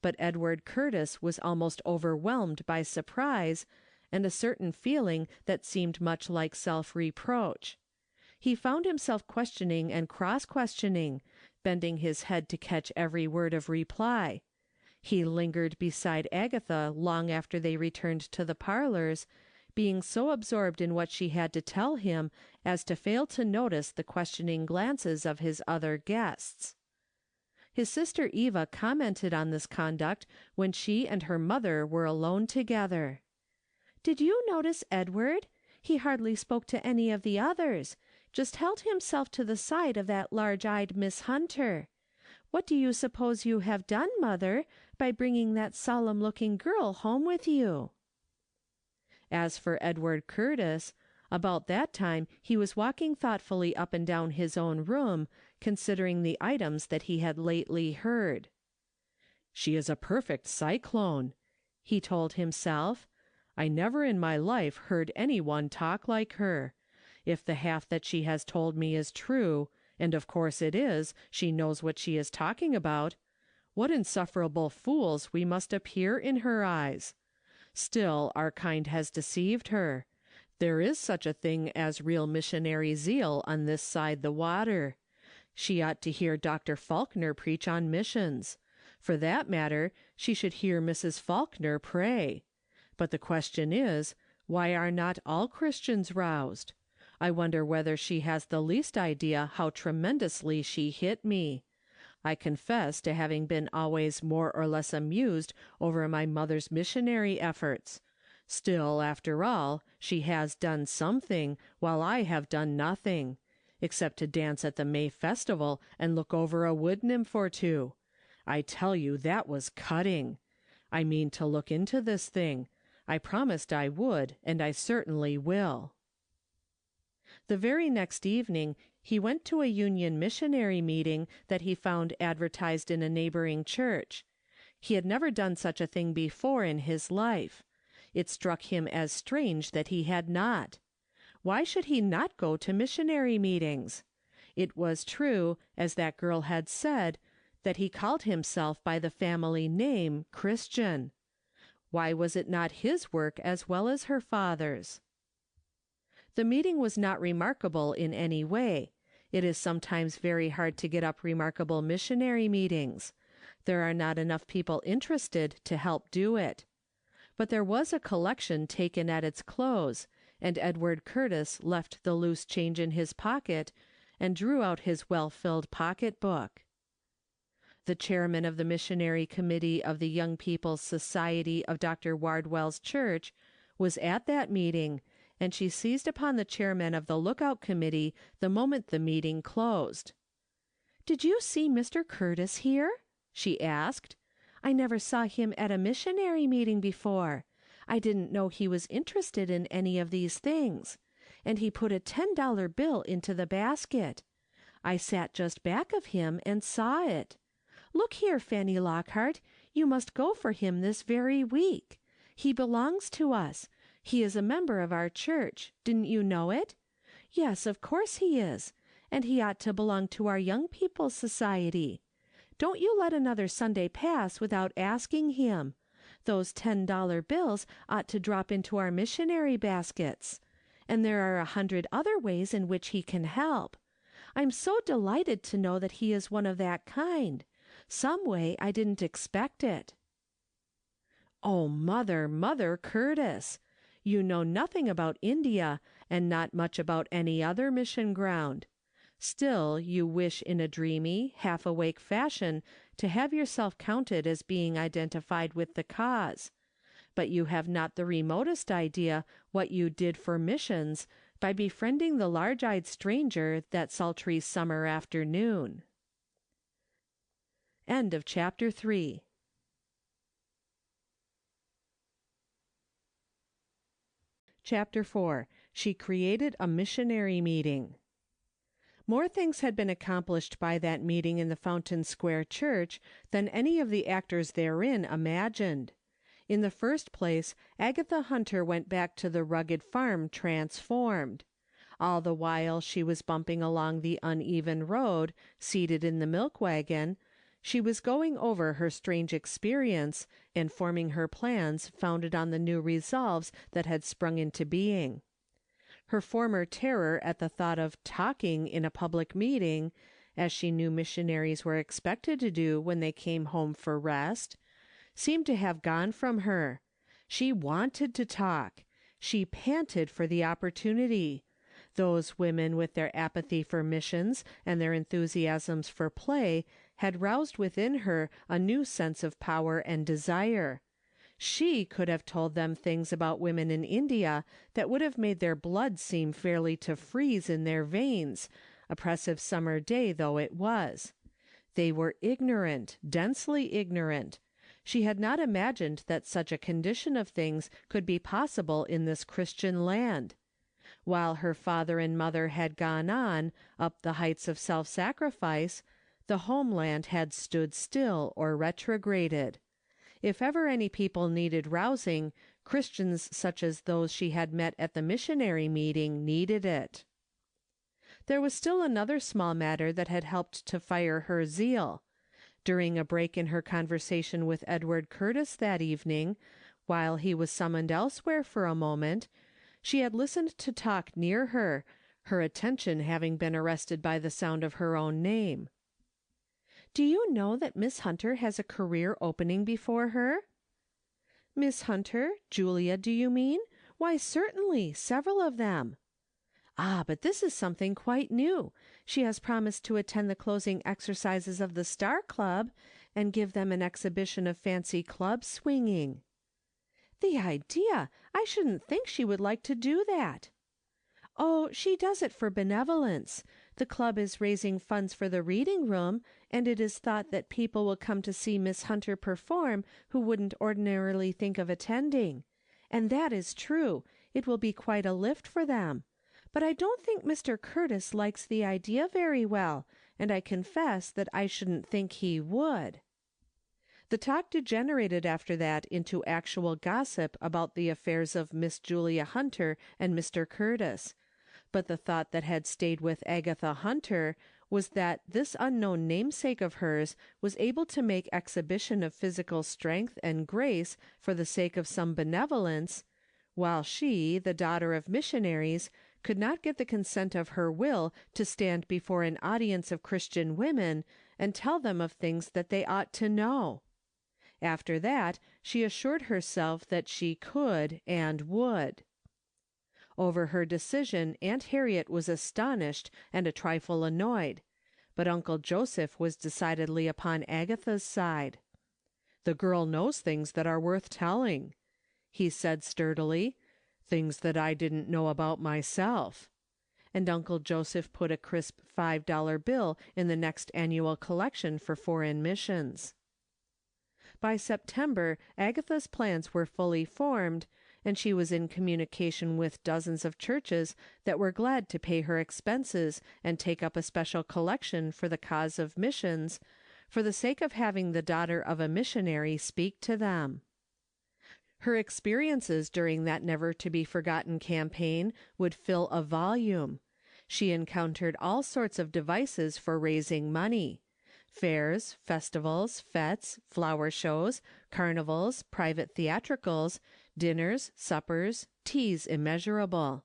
but Edward Curtis was almost overwhelmed by surprise, and a certain feeling that seemed much like self-reproach. He found himself questioning and cross-questioning, bending his head to catch every word of reply. He lingered beside Agatha long after they returned to the parlours, being so absorbed in what she had to tell him as to fail to notice the questioning glances of his other guests. His sister Eva commented on this conduct when she and her mother were alone together. "Did you notice Edward? He hardly spoke to any of the others, just held himself to the side of that large-eyed Miss Hunter. What do you suppose you have done, mother, by bringing that solemn-looking girl home with you?" As for Edward Curtis, about that time he was walking thoughtfully up and down his own room, considering the items that he had lately heard. "She is a perfect cyclone," he told himself. "I never in my life heard any one talk like her. If the half that she has told me is true, and of course it is, she knows what she is talking about, what insufferable fools we must appear in her eyes. Still, our kind has deceived her. There is such a thing as real missionary zeal on this side the water. She ought to hear Dr. Faulkner preach on missions. For that matter, she should hear Mrs. Faulkner pray. But the question is, why are not all Christians roused? I wonder whether she has the least idea how tremendously she hit me. I confess to having been always more or less amused over my mother's missionary efforts. Still, after all, she has done something, while I have done nothing, except to dance at the May festival and look over a wood nymph or two. I tell you that was cutting. I mean to look into this thing. I promised I would, and I certainly will." The very next evening he went to a Union missionary meeting that he found advertised in a neighboring church. He had never done such a thing before in his life. It struck him as strange that he had not. Why should he not go to missionary meetings? It was true, as that girl had said, that he called himself by the family name, Christian. Why was it not his work as well as her father's? The meeting was not remarkable in any way. It is sometimes very hard to get up remarkable missionary meetings. There are not enough people interested to help do it. But there was a collection taken at its close, and Edward Curtis left the loose change in his pocket and drew out his well-filled pocketbook. The chairman of the missionary committee of the Young People's Society of Dr. Wardwell's church was at that meeting, and she seized upon the chairman of the lookout committee the moment the meeting closed. "Did you see Mr. Curtis here?" she asked. "I never saw him at a missionary meeting before. I didn't know he was interested in any of these things. And he put a $10 bill into the basket. I sat just back of him and saw it. Look here, Fanny Lockhart, you must go for him this very week. He belongs to us. He is a member of our church. Didn't you know it? Yes, of course he is. And he ought to belong to our Young People's Society. Don't you let another Sunday pass without asking him. Those $10 bills ought to drop into our missionary baskets. And there are 100 other ways in which he can help. I'm so delighted to know that he is one of that kind. Some way I didn't expect it." "Oh, Mother Curtis! You know nothing about India and not much about any other mission ground. Still, you wish in a dreamy, half-awake fashion to have yourself counted as being identified with the cause. But you have not the remotest idea what you did for missions by befriending the large-eyed stranger that sultry summer afternoon." End of chapter 3. Chapter 4. She created a missionary meeting. More things had been accomplished by that meeting in the Fountain Square Church than any of the actors therein imagined. In the first place, Agatha Hunter went back to the rugged farm transformed. All the while she was bumping along the uneven road, seated in the milk wagon, she was going over her strange experience and forming her plans founded on the new resolves that had sprung into being. Her former terror at the thought of talking in a public meeting, as she knew missionaries were expected to do when they came home for rest, seemed to have gone from her. She wanted to talk. She panted for the opportunity. Those women with their apathy for missions and their enthusiasms for play had roused within her a new sense of power and desire. She could have told them things about women in India that would have made their blood seem fairly to freeze in their veins, oppressive summer day though it was. They were ignorant, densely ignorant. She had not imagined that such a condition of things could be possible in this Christian land. While her father and mother had gone on, up the heights of self-sacrifice, the homeland had stood still or retrograded. If ever any people needed rousing, Christians such as those she had met at the missionary meeting needed it. There was still another small matter that had helped to fire her zeal. During a break in her conversation with Edward Curtis that evening, while he was summoned elsewhere for a moment, she had listened to talk near her, her attention having been arrested by the sound of her own name. "Do you know that Miss Hunter has a career opening before her?" "Miss Hunter? Julia, do you mean? Why, certainly, several of them." "Ah, but this is something quite new. She has promised to attend the closing exercises of the Star Club and give them an exhibition of fancy club swinging." "The idea! I shouldn't think she would like to do that." "Oh, she does it for benevolence. The club is raising funds for the reading room, and it is thought that people will come to see Miss Hunter perform who wouldn't ordinarily think of attending. And that is true. It will be quite a lift for them. but I don't think Mr. Curtis likes the idea very well, and I confess that I shouldn't think he would." The talk degenerated after that into actual gossip about the affairs of Miss Julia Hunter and Mr. Curtis, but the thought that had stayed with Agatha Hunter was that this unknown namesake of hers was able to make exhibition of physical strength and grace for the sake of some benevolence, while she, the daughter of missionaries, could not get the consent of her will to stand before an audience of Christian women and tell them of things that they ought to know. After that, she assured herself that she could and would. Over her decision Aunt Harriet was astonished and a trifle annoyed, but Uncle Joseph was decidedly upon Agatha's side. "The girl knows things that are worth telling," he said sturdily, "things that I didn't know about myself." And Uncle Joseph put a crisp $5 bill in the next annual collection for foreign missions. By September, Agatha's plans were fully formed, and she was in communication with dozens of churches that were glad to pay her expenses and take up a special collection for the cause of missions, for the sake of having the daughter of a missionary speak to them. Her experiences during that never-to-be-forgotten campaign would fill a volume. She encountered all sorts of devices for raising money: fairs, festivals, fetes, flower shows, carnivals, private theatricals, dinners, suppers, teas immeasurable.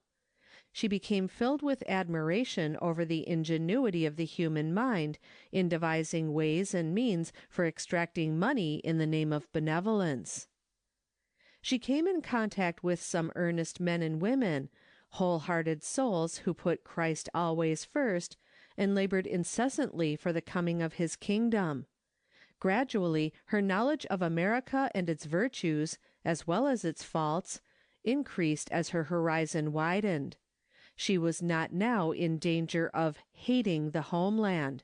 She became filled with admiration over the ingenuity of the human mind in devising ways and means for extracting money in the name of benevolence. She came in contact with some earnest men and women, whole-hearted souls who put Christ always first, and labored incessantly for the coming of his kingdom. Gradually, her knowledge of America and its virtues, as well as its faults, increased as her horizon widened. She was not now in danger of hating the homeland.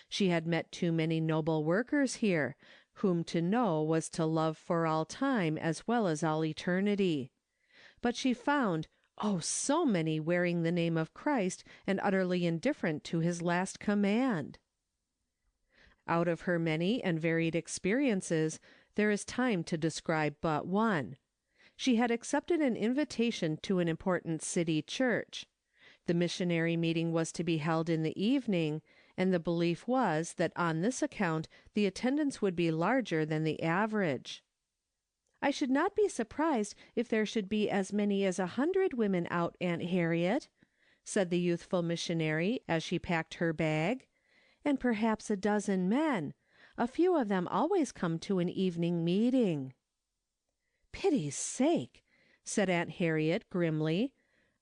She had met too many noble workers here, whom to know was to love for all time as well as all eternity. But she found, oh, so many wearing the name of Christ and utterly indifferent to his last command. Out of her many and varied experiences, there is time to describe but one. She had accepted an invitation to an important city church. The missionary meeting was to be held in the evening, and the belief was that on this account the attendance would be larger than the average. "I should not be surprised if there should be as many as 100 women out, Aunt Harriet," said the youthful missionary as she packed her bag, "and perhaps a dozen men. A few of them always come to an evening meeting." "Pity's sake," said Aunt Harriet grimly.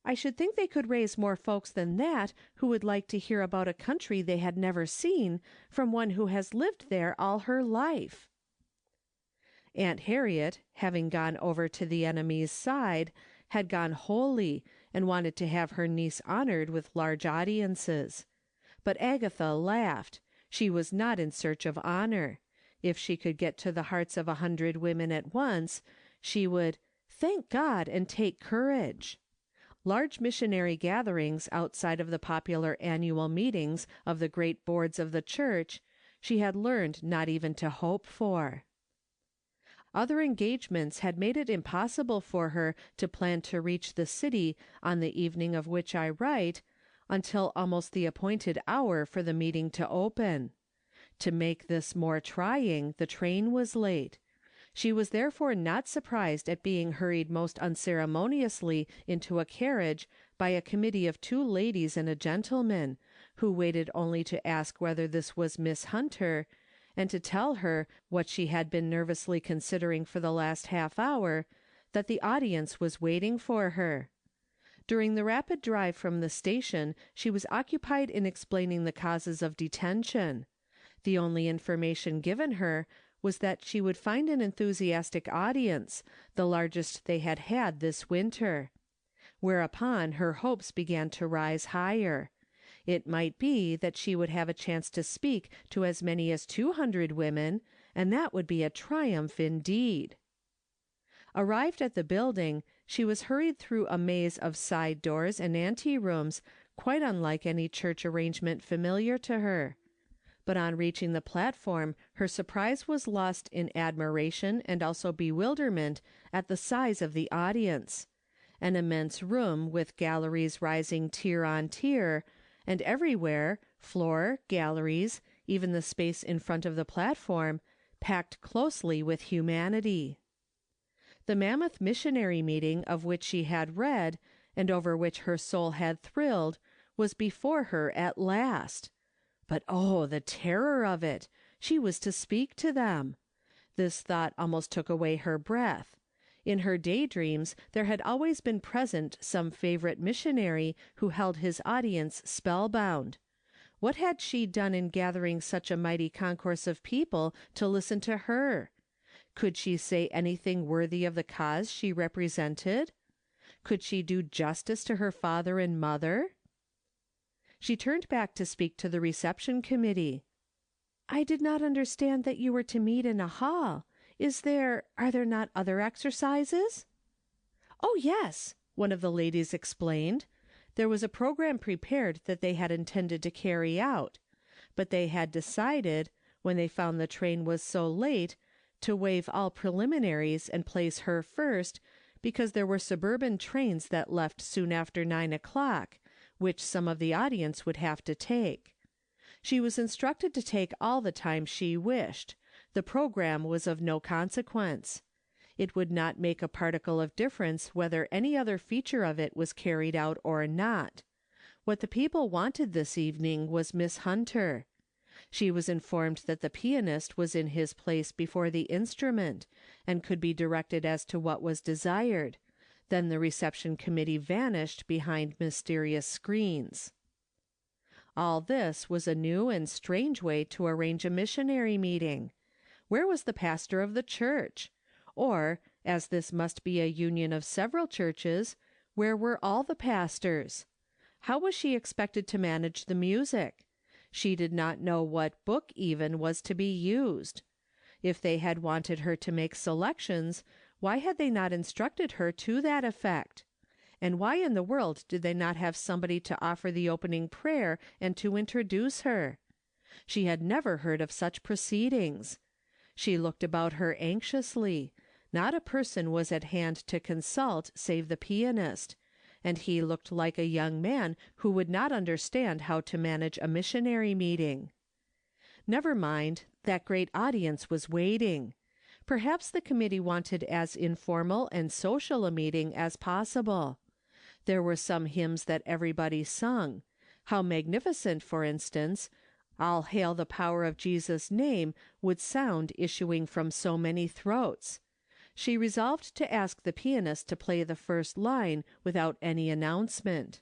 "I should think they could raise more folks than that who would like to hear about a country they had never seen from one who has lived there all her life." Aunt Harriet, having gone over to the enemy's side, had gone wholly, and wanted to have her niece honored with large audiences. But Agatha laughed. She was not in search of honor. If she could get to the hearts of 100 women at once, she would thank God and take courage. Large missionary gatherings outside of the popular annual meetings of the great boards of the church, she had learned not even to hope for. Other engagements had made it impossible for her to plan to reach the city on the evening of which I write, until almost the appointed hour for the meeting to open. To make this more trying, the train was late. She was therefore not surprised at being hurried most unceremoniously into a carriage by a committee of 2 ladies and a gentleman, who waited only to ask whether this was Miss Hunter, and to tell her, what she had been nervously considering for the last half hour, that the audience was waiting for her. During the rapid drive from the station, she was occupied in explaining the causes of detention. The only information given her was that she would find an enthusiastic audience, the largest they had had this winter. Whereupon her hopes began to rise higher. It might be that she would have a chance to speak to as many as 200 women, and that would be a triumph indeed. Arrived at the building, She was hurried through a maze of side doors and anterooms, quite unlike any church arrangement familiar to her. But on reaching the platform, her surprise was lost in admiration and also bewilderment at the size of the audience. An immense room with galleries rising tier on tier, and everywhere, floor, galleries, even the space in front of the platform, packed closely with humanity. The mammoth missionary meeting of which she had read, and over which her soul had thrilled, was before her at last. But oh, the terror of it! She was to speak to them. This thought almost took away her breath. In her daydreams there had always been present some favorite missionary who held his audience spellbound. What had she done in gathering such a mighty concourse of people to listen to her? Could she say anything worthy of the cause she represented? Could she do justice to her father and mother? She turned back to speak to the reception committee. "I did not understand that you were to meet in a hall. Are there not other exercises?" "Oh, yes," one of the ladies explained. There was a program prepared that they had intended to carry out, but they had decided, when they found the train was so late, to waive all preliminaries and place her first, because there were suburban trains that left soon after 9 o'clock, which some of the audience would have to take. She was instructed to take all the time she wished. The program was of no consequence. It would not make a particle of difference whether any other feature of it was carried out or not. What the people wanted this evening was Miss Hunter. She was informed that the pianist was in his place before the instrument, and could be directed as to what was desired. Then the reception committee vanished behind mysterious screens. All this was a new and strange way to arrange a missionary meeting. Where was the pastor of the church? Or, as this must be a union of several churches, where were all the pastors? How was she expected to manage the music? She did not know what book even was to be used. If they had wanted her to make selections, why had they not instructed her to that effect? And why in the world did they not have somebody to offer the opening prayer and to introduce her? She had never heard of such proceedings. She looked about her anxiously. Not a person was at hand to consult save the pianist, and he looked like a young man who would not understand how to manage a missionary meeting. Never mind, that great audience was waiting. Perhaps the committee wanted as informal and social a meeting as possible. There were some hymns that everybody sung. How magnificent, for instance, "All Hail the Power of Jesus' Name" would sound issuing from so many throats. She resolved to ask the pianist to play the first line without any announcement.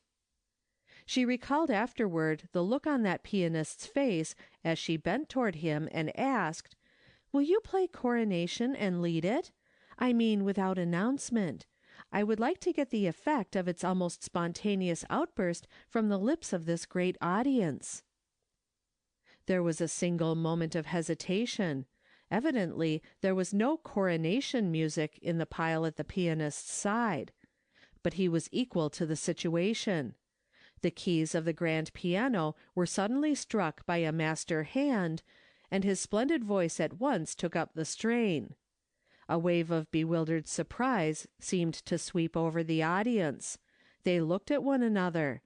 She recalled afterward the look on that pianist's face as she bent toward him and asked, "Will you play Coronation and lead it? I mean without announcement. I would like to get the effect of its almost spontaneous outburst from the lips of this great audience." There was a single moment of hesitation. Evidently there was no coronation music in the pile at the pianist's side. But he was equal to the situation. The keys of the grand piano were suddenly struck by a master hand, and his splendid voice at once took up the strain. A wave of bewildered surprise seemed to sweep over the audience. They looked at one another.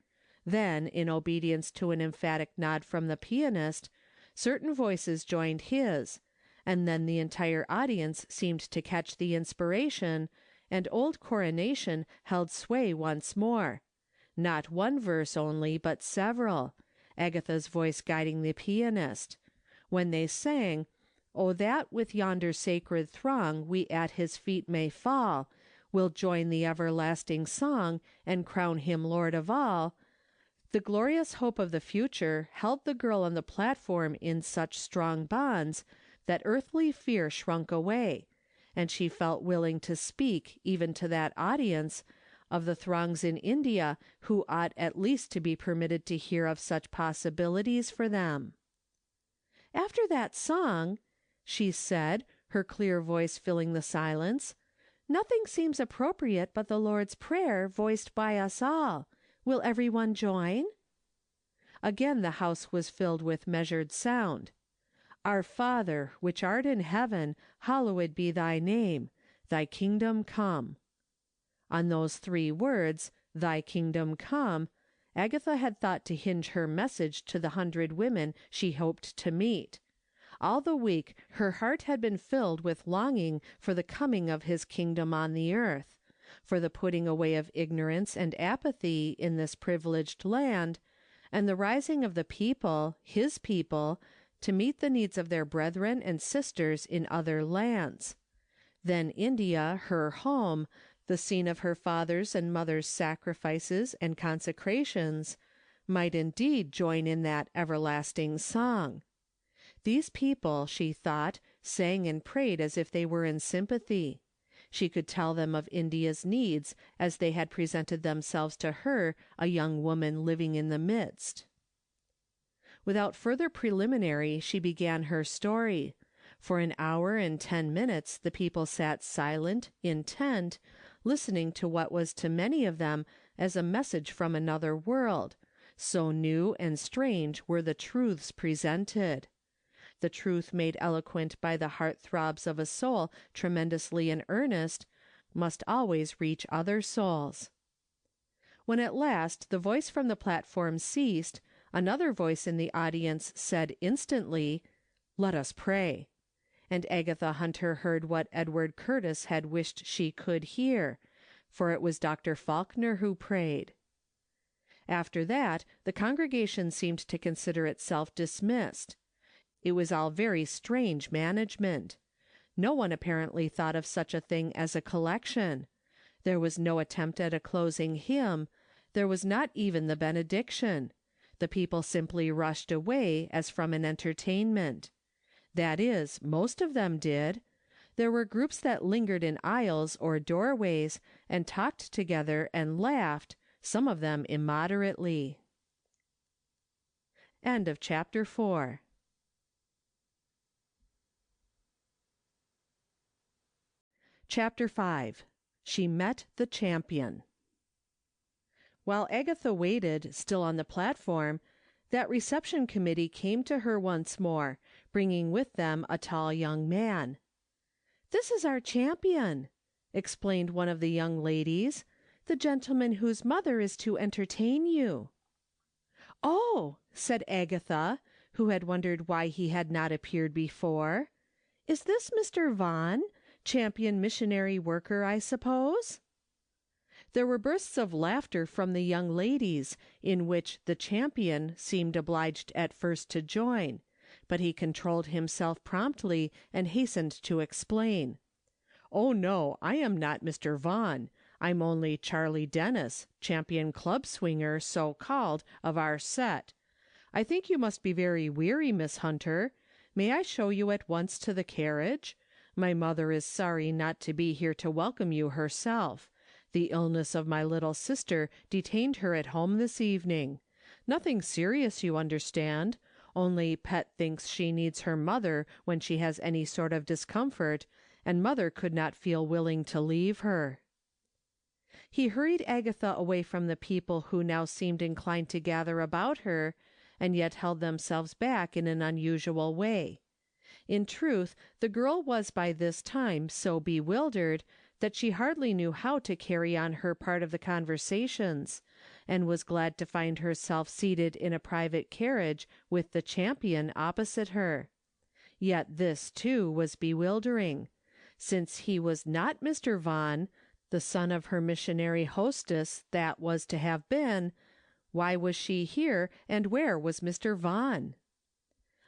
Then, in obedience to an emphatic nod from the pianist, certain voices joined his, and then the entire audience seemed to catch the inspiration, and old Coronation held sway once more. Not one verse only, but several, Agatha's voice guiding the pianist. When they sang, "Oh, that with yonder sacred throng we at his feet may fall, we'll join the everlasting song and crown him Lord of all," the glorious hope of the future held the girl on the platform in such strong bonds that earthly fear shrunk away, and she felt willing to speak even to that audience of the throngs in India who ought at least to be permitted to hear of such possibilities for them. "After that song," she said, her clear voice filling the silence, Nothing seems appropriate but the Lord's Prayer voiced by us all. Will everyone join?" Again the house was filled with measured sound. "Our Father, which art in heaven, hallowed be thy name. Thy kingdom come." On those 3 words, "Thy kingdom come," Agatha had thought to hinge her message to the 100 women she hoped to meet. All the week her heart had been filled with longing for the coming of his kingdom on the earth, for the putting away of ignorance and apathy in this privileged land, and the rising of the people, his people, to meet the needs of their brethren and sisters in other lands. Then India, her home, the scene of her father's and mother's sacrifices and consecrations, might indeed join in that everlasting song. These people, she thought, sang and prayed as if they were in sympathy. She could tell them of India's needs as they had presented themselves to her, a young woman living in the midst. Without further preliminary she began her story. For an hour and 10 minutes the people sat silent, intent, listening to what was to many of them as a message from another world, so new and strange were the truths presented. The truth made eloquent by the heart-throbs of a soul tremendously in earnest must always reach other souls. When at last the voice from the platform ceased, another voice in the audience said instantly, "Let us pray." And Agatha Hunter heard what Edward Curtis had wished she could hear, for it was Dr. Faulkner who prayed. After that, the congregation seemed to consider itself dismissed. It was all very strange management. No one apparently thought of such a thing as a collection. There was no attempt at a closing hymn. There was not even the benediction. The people simply rushed away as from an entertainment. That is, most of them did. There were groups that lingered in aisles or doorways and talked together and laughed, some of them immoderately. End of chapter 4. Chapter 5. She Met the Champion. While Agatha waited, still on the platform, that reception committee came to her once more, bringing with them a tall young man. "This is our champion," explained one of the young ladies, "the gentleman whose mother is to entertain you." "Oh," said Agatha, who had wondered why he had not appeared before. "Is this Mr. Vaughan? Champion missionary worker, I suppose?" There were bursts of laughter from the young ladies, in which the champion seemed obliged at first to join, but he controlled himself promptly and hastened to explain. "Oh no, I am not Mr. Vaughan. I'm only Charlie Dennis, champion club swinger, so called, of our set. I think you must be very weary, Miss Hunter. May I show you at once to the carriage? My mother is sorry not to be here to welcome you herself. The illness of my little sister detained her at home this evening. Nothing serious, you understand. Only Pet thinks she needs her mother when she has any sort of discomfort, and mother could not feel willing to leave her." He hurried Agatha away from the people who now seemed inclined to gather about her, and yet held themselves back in an unusual way. In truth, the girl was by this time so bewildered that she hardly knew how to carry on her part of the conversations, and was glad to find herself seated in a private carriage with the champion opposite her. Yet this, too, was bewildering. Since he was not Mr. Vaughan, the son of her missionary hostess that was to have been, why was she here, and where was Mr. Vaughan?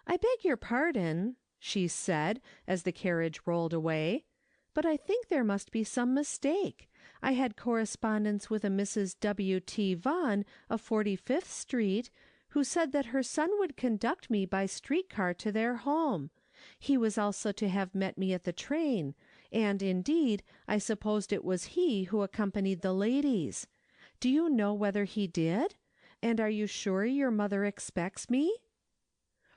"I beg your pardon," she said, as the carriage rolled away, "but I think there must be some mistake. I had correspondence with a Mrs. W. T. Vaughan of 45th Street, who said that her son would conduct me by streetcar to their home. He was also to have met me at the train, and, indeed, I supposed it was he who accompanied the ladies. Do you know whether he did? And are you sure your mother expects me?"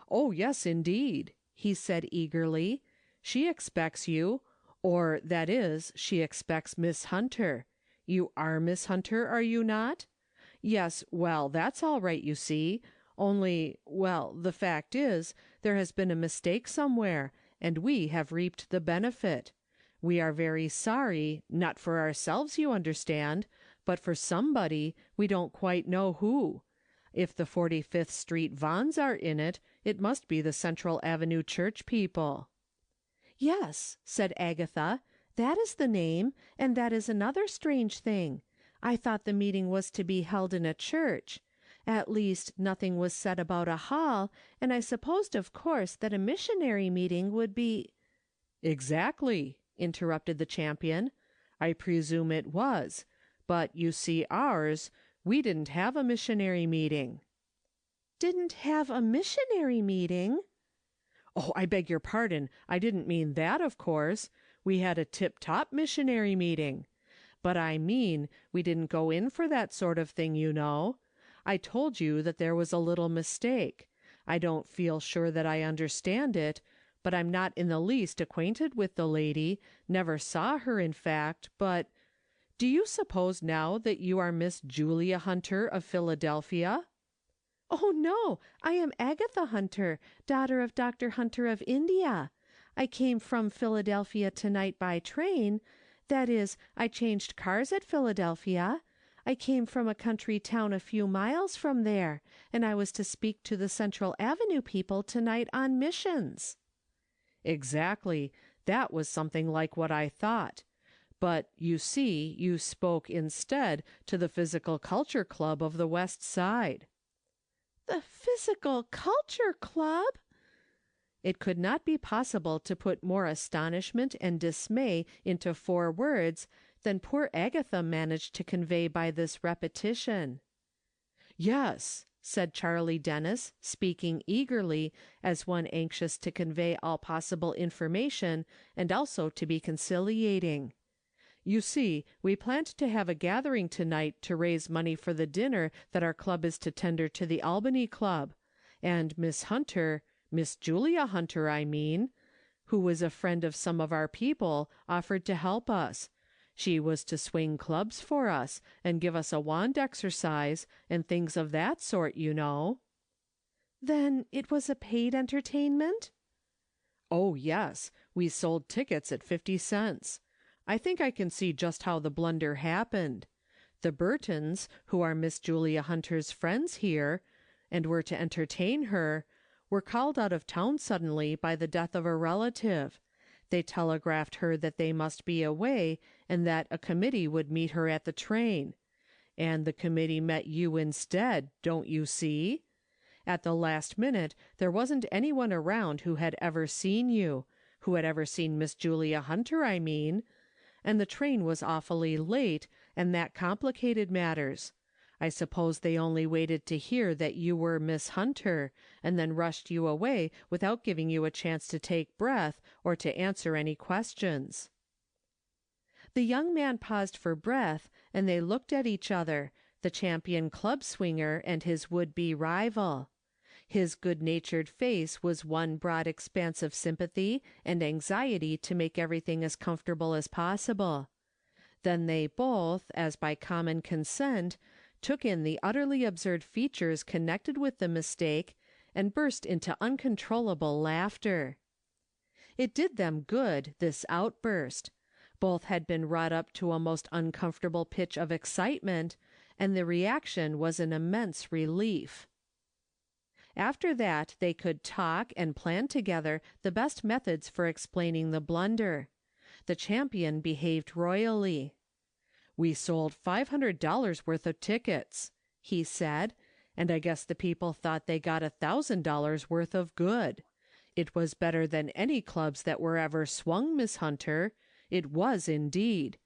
"Oh, yes, indeed," he said eagerly. "She expects you. Or, that is, she expects Miss Hunter. You are Miss Hunter, are you not? Yes, well, that's all right, you see. Only, well, the fact is, there has been a mistake somewhere, and we have reaped the benefit. We are very sorry, not for ourselves, you understand, but for somebody, we don't quite know who. If the 45th Street Vaughns are in it, it must be the Central Avenue Church people. Yes, said Agatha, that is the name, and that is another strange thing. I thought the meeting was to be held in a church. At least, nothing was said about a hall, and I supposed, of course, that a missionary meeting would be— Exactly, interrupted the champion. I presume it was. But you see we didn't have a missionary meeting. Didn't have a missionary meeting? Oh, I beg your pardon. I didn't mean that, of course. We had a tip-top missionary meeting. But I mean, we didn't go in for that sort of thing, you know. I told you that there was a little mistake. I don't feel sure that I understand it, but I'm not in the least acquainted with the lady, never saw her, in fact, but— Do you suppose now that you are Miss Julia Hunter of Philadelphia? Oh, no, I am Agatha Hunter, daughter of Dr. Hunter of India. I came from Philadelphia tonight by train. That is, I changed cars at Philadelphia. I came from a country town a few miles from there, and I was to speak to the Central Avenue people tonight on missions. Exactly. That was something like what I thought. But, you see, you spoke instead to the Physical Culture Club of the West Side. The Physical Culture Club? It could not be possible to put more astonishment and dismay into 4 words than poor Agatha managed to convey by this repetition. Yes, said Charlie Dennis, speaking eagerly, as one anxious to convey all possible information and also to be conciliating. You see, we planned to have a gathering tonight to raise money for the dinner that our club is to tender to the Albany Club, and Miss Hunter, Miss Julia Hunter, I mean, who is a friend of some of our people, offered to help us. She was to swing clubs for us, and give us a wand exercise, and things of that sort, you know. Then it was a paid entertainment? Oh, yes, we sold tickets at 50 cents. I think I can see just how the blunder happened. The Burtons, who are Miss Julia Hunter's friends here, and were to entertain her, were called out of town suddenly by the death of a relative. They telegraphed her that they must be away, and that a committee would meet her at the train. And the committee met you instead, don't you see? At the last minute, there wasn't anyone around who had ever seen you, who had ever seen Miss Julia Hunter, I mean, and the train was awfully late, and that complicated matters. I suppose they only waited to hear that you were Miss Hunter, and then rushed you away without giving you a chance to take breath or to answer any questions. The young man paused for breath, and they looked at each other, the champion club swinger and his would-be rival. His good-natured face was one broad expanse of sympathy and anxiety to make everything as comfortable as possible. Then they both, as by common consent, took in the utterly absurd features connected with the mistake, and burst into uncontrollable laughter. It did them good, this outburst. Both had been wrought up to a most uncomfortable pitch of excitement, and the reaction was an immense relief. After that they could talk and plan together the best methods for explaining the blunder. The champion behaved royally. "We sold $500 worth of tickets," he said, "and I guess the people thought they got $1,000 worth of good. It was better than any clubs that were ever swung, Miss Hunter. It was indeed.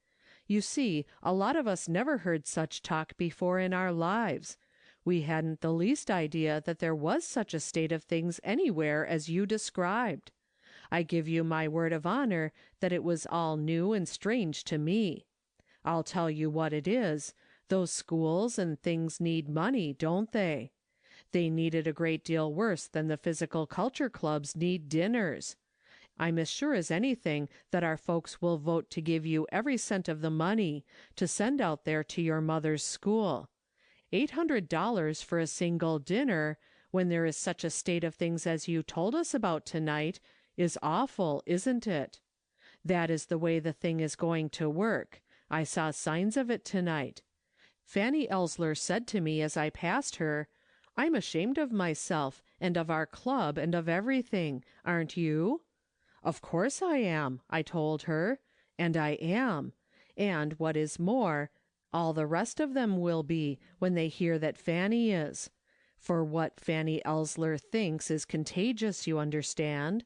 You see, a lot of us never heard such talk before in our lives. We hadn't the least idea that there was such a state of things anywhere as you described. I give you my word of honor that it was all new and strange to me. I'll tell you what it is, those schools and things need money, don't they? They need it a great deal worse than the physical culture clubs need dinners. I'm as sure as anything that our folks will vote to give you every cent of the money to send out there to your mother's school. $800 for a single dinner, when there is such a state of things as you told us about tonight, is awful, isn't it? That is the way the thing is going to work. I saw signs of it tonight. Fanny Ellsler said to me as I passed her, "I'm ashamed of myself and of our club and of everything, aren't you?" "Of course I am," I told her, and I am. And what is more, all the rest of them will be when they hear that Fanny is. For what Fanny Ellsler thinks is contagious, you understand.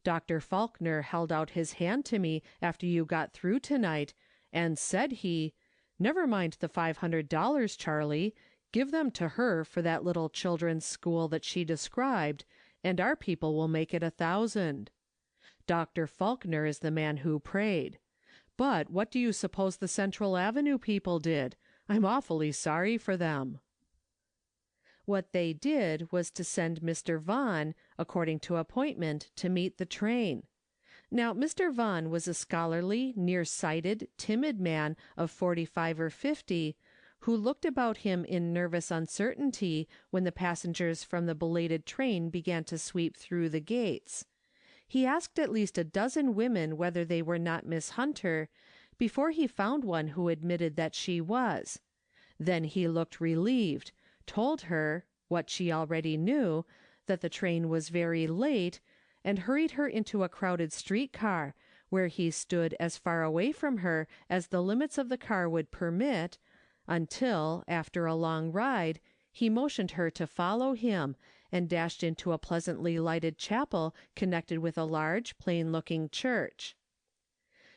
Dr. Faulkner held out his hand to me after you got through tonight, and said he, "Never mind the $500, Charlie. Give them to her for that little children's school that she described, and our people will make it 1,000. Dr. Faulkner is the man who prayed. But what do you suppose the Central Avenue people did? I'm awfully sorry for them." What they did was to send Mr. Vaughan, according to appointment, to meet the train. Now, Mr. Vaughan was a scholarly, nearsighted, timid man of 45 or 50, who looked about him in nervous uncertainty when the passengers from the belated train began to sweep through the gates. He asked at least a dozen women whether they were not Miss Hunter, before he found one who admitted that she was. Then he looked relieved, told her, what she already knew, that the train was very late, and hurried her into a crowded streetcar, where he stood as far away from her as the limits of the car would permit, until, after a long ride, he motioned her to follow him, and dashed into a pleasantly lighted chapel connected with a large, plain-looking church.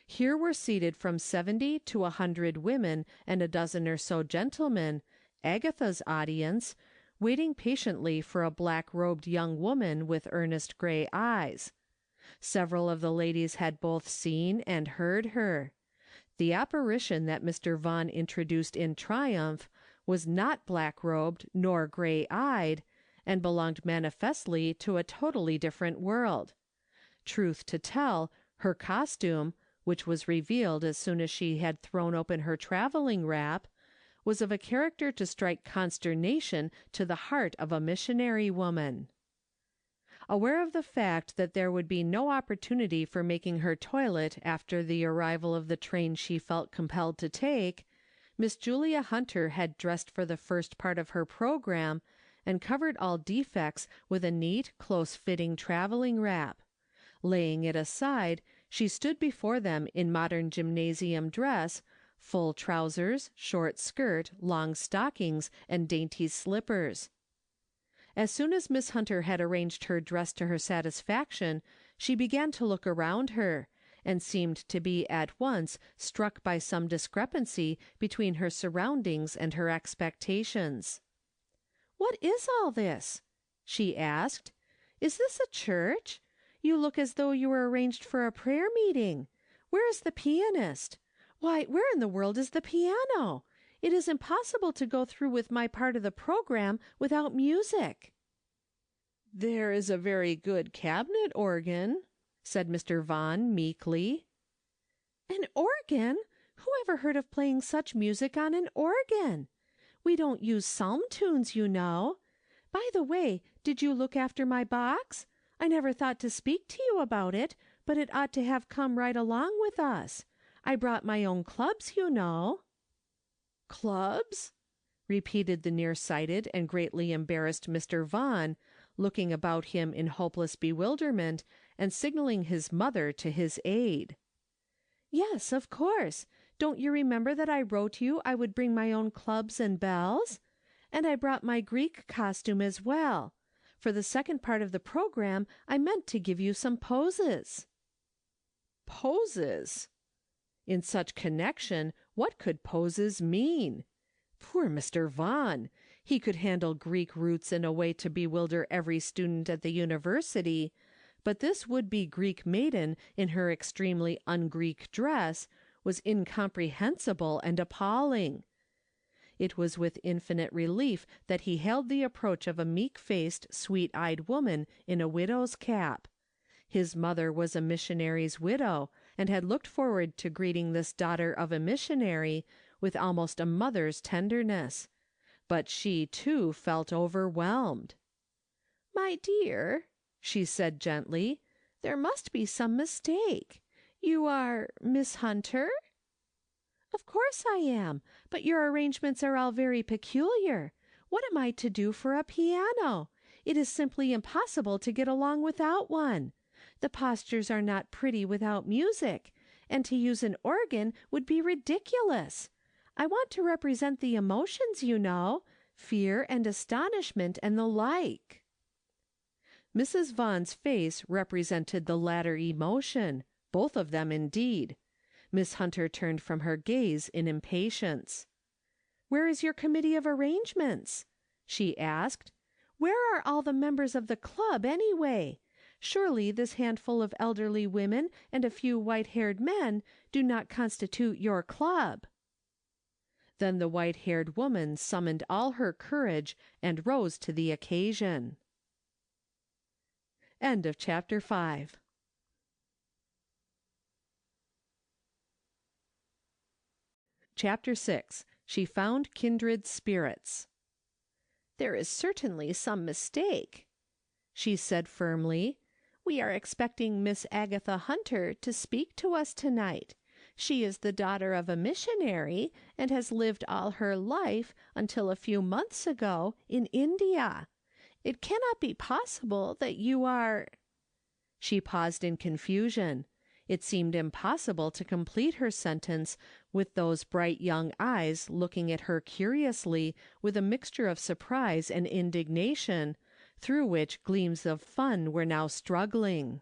Here were seated from 70 to 100 women and a dozen or so gentlemen, Agatha's audience, waiting patiently for a black-robed young woman with earnest gray eyes. Several of the ladies had both seen and heard her. The apparition that Mr. Vaughan introduced in triumph was not black-robed nor gray-eyed, and belonged manifestly to a totally different world. Truth to tell, her costume, which was revealed as soon as she had thrown open her traveling wrap, was of a character to strike consternation to the heart of a missionary woman. Aware of the fact that there would be no opportunity for making her toilet after the arrival of the train she felt compelled to take, Miss Julia Hunter had dressed for the first part of her program, and covered all defects with a neat, close-fitting traveling wrap. Laying it aside, she stood before them in modern gymnasium dress, full trousers, short skirt, long stockings, and dainty slippers. As soon as Miss Hunter had arranged her dress to her satisfaction, she began to look around her, and seemed to be at once struck by some discrepancy between her surroundings and her expectations. "What is all this?" she asked. "Is this a church? You look as though you were arranged for a prayer meeting. Where is the pianist? Why, where in the world is the piano? It is impossible to go through with my part of the program without music." "There is a very good cabinet organ," said Mr. Vaughan meekly. "An organ? Who ever heard of playing such music on an organ? We don't use psalm tunes, you know. By the way, did you look after my box? I never thought to speak to you about it, but it ought to have come right along with us. I brought my own clubs, you know." "Clubs?" repeated the nearsighted and greatly embarrassed Mr. Vaughan, looking about him in hopeless bewilderment, and signaling his mother to his aid. "Yes, of course. Don't you remember that I wrote you I would bring my own clubs and bells? And I brought my Greek costume as well. For the second part of the program I meant to give you some poses." Poses? In such connection, what could poses mean? Poor Mr. Vaughan! He could handle Greek roots in a way to bewilder every student at the university, but this would-be Greek maiden in her extremely un-Greek dress was incomprehensible and appalling. It was with infinite relief that he hailed the approach of a meek-faced, sweet-eyed woman in a widow's cap. His mother was a missionary's widow, and had looked forward to greeting this daughter of a missionary with almost a mother's tenderness. But she, too, felt overwhelmed. "My dear," she said gently, "there must be some mistake. You are Miss Hunter?" "Of course I am, but your arrangements are all very peculiar. What am I to do for a piano? It is simply impossible to get along without one. The postures are not pretty without music, and to use an organ would be ridiculous. I want to represent the emotions, you know, fear and astonishment and the like." Mrs. Vaughan's face represented the latter emotion, both of them indeed. Miss Hunter turned from her gaze in impatience. "Where is your committee of arrangements?" she asked. "Where are all the members of the club, anyway? Surely this handful of elderly women and a few white-haired men do not constitute your club." Then the white-haired woman summoned all her courage and rose to the occasion. End of chapter 5. Chapter 6. She found kindred spirits. "There is certainly some mistake," she said firmly. "We are expecting Miss Agatha Hunter to speak to us tonight. She is the daughter of a missionary, and has lived all her life, until a few months ago, in India. It cannot be possible that you are—" She paused in confusion. It seemed impossible to complete her sentence with those bright young eyes looking at her curiously with a mixture of surprise and indignation, through which gleams of fun were now struggling.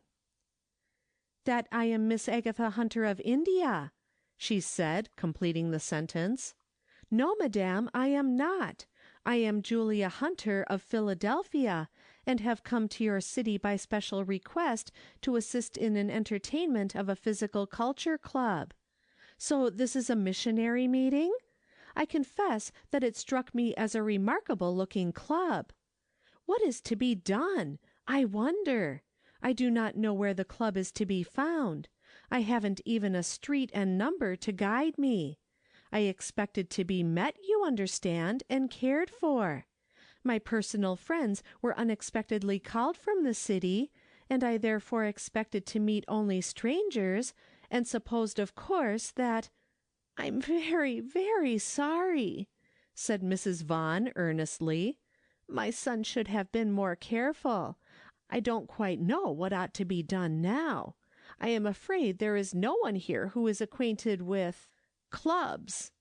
"That I am Miss Agatha Hunter of India," she said, completing the sentence. "No, madame, I am not. I am Julia Hunter of Philadelphia, and have come to your city by special request to assist in an entertainment of a physical culture club. So this is a missionary meeting? I confess that it struck me as a remarkable looking club. What is to be done? I wonder. I do not know where the club is to be found. I haven't even a street and number to guide me. I expected to be met, you understand, and cared for. My personal friends were unexpectedly called from the city, and I therefore expected to meet only strangers, and supposed, of course, that— I'm very, very sorry," said Mrs. Vaughan earnestly. "My son should have been more careful. I don't quite know what ought to be done now. I am afraid there is no one here who is acquainted with clubs."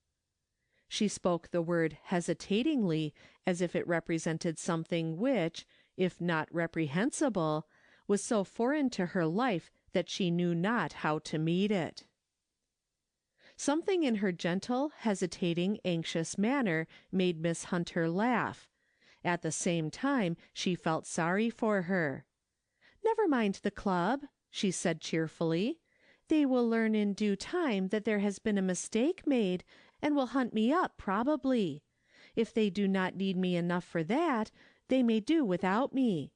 She spoke the word hesitatingly, as if it represented something which, if not reprehensible, was so foreign to her life that she knew not how to meet it. Something in her gentle, hesitating, anxious manner made Miss Hunter laugh. At the same time she felt sorry for her. "Never mind the club," she said cheerfully. "They will learn in due time that there has been a mistake made, and will hunt me up probably. If they do not need me enough for that, they may do without me.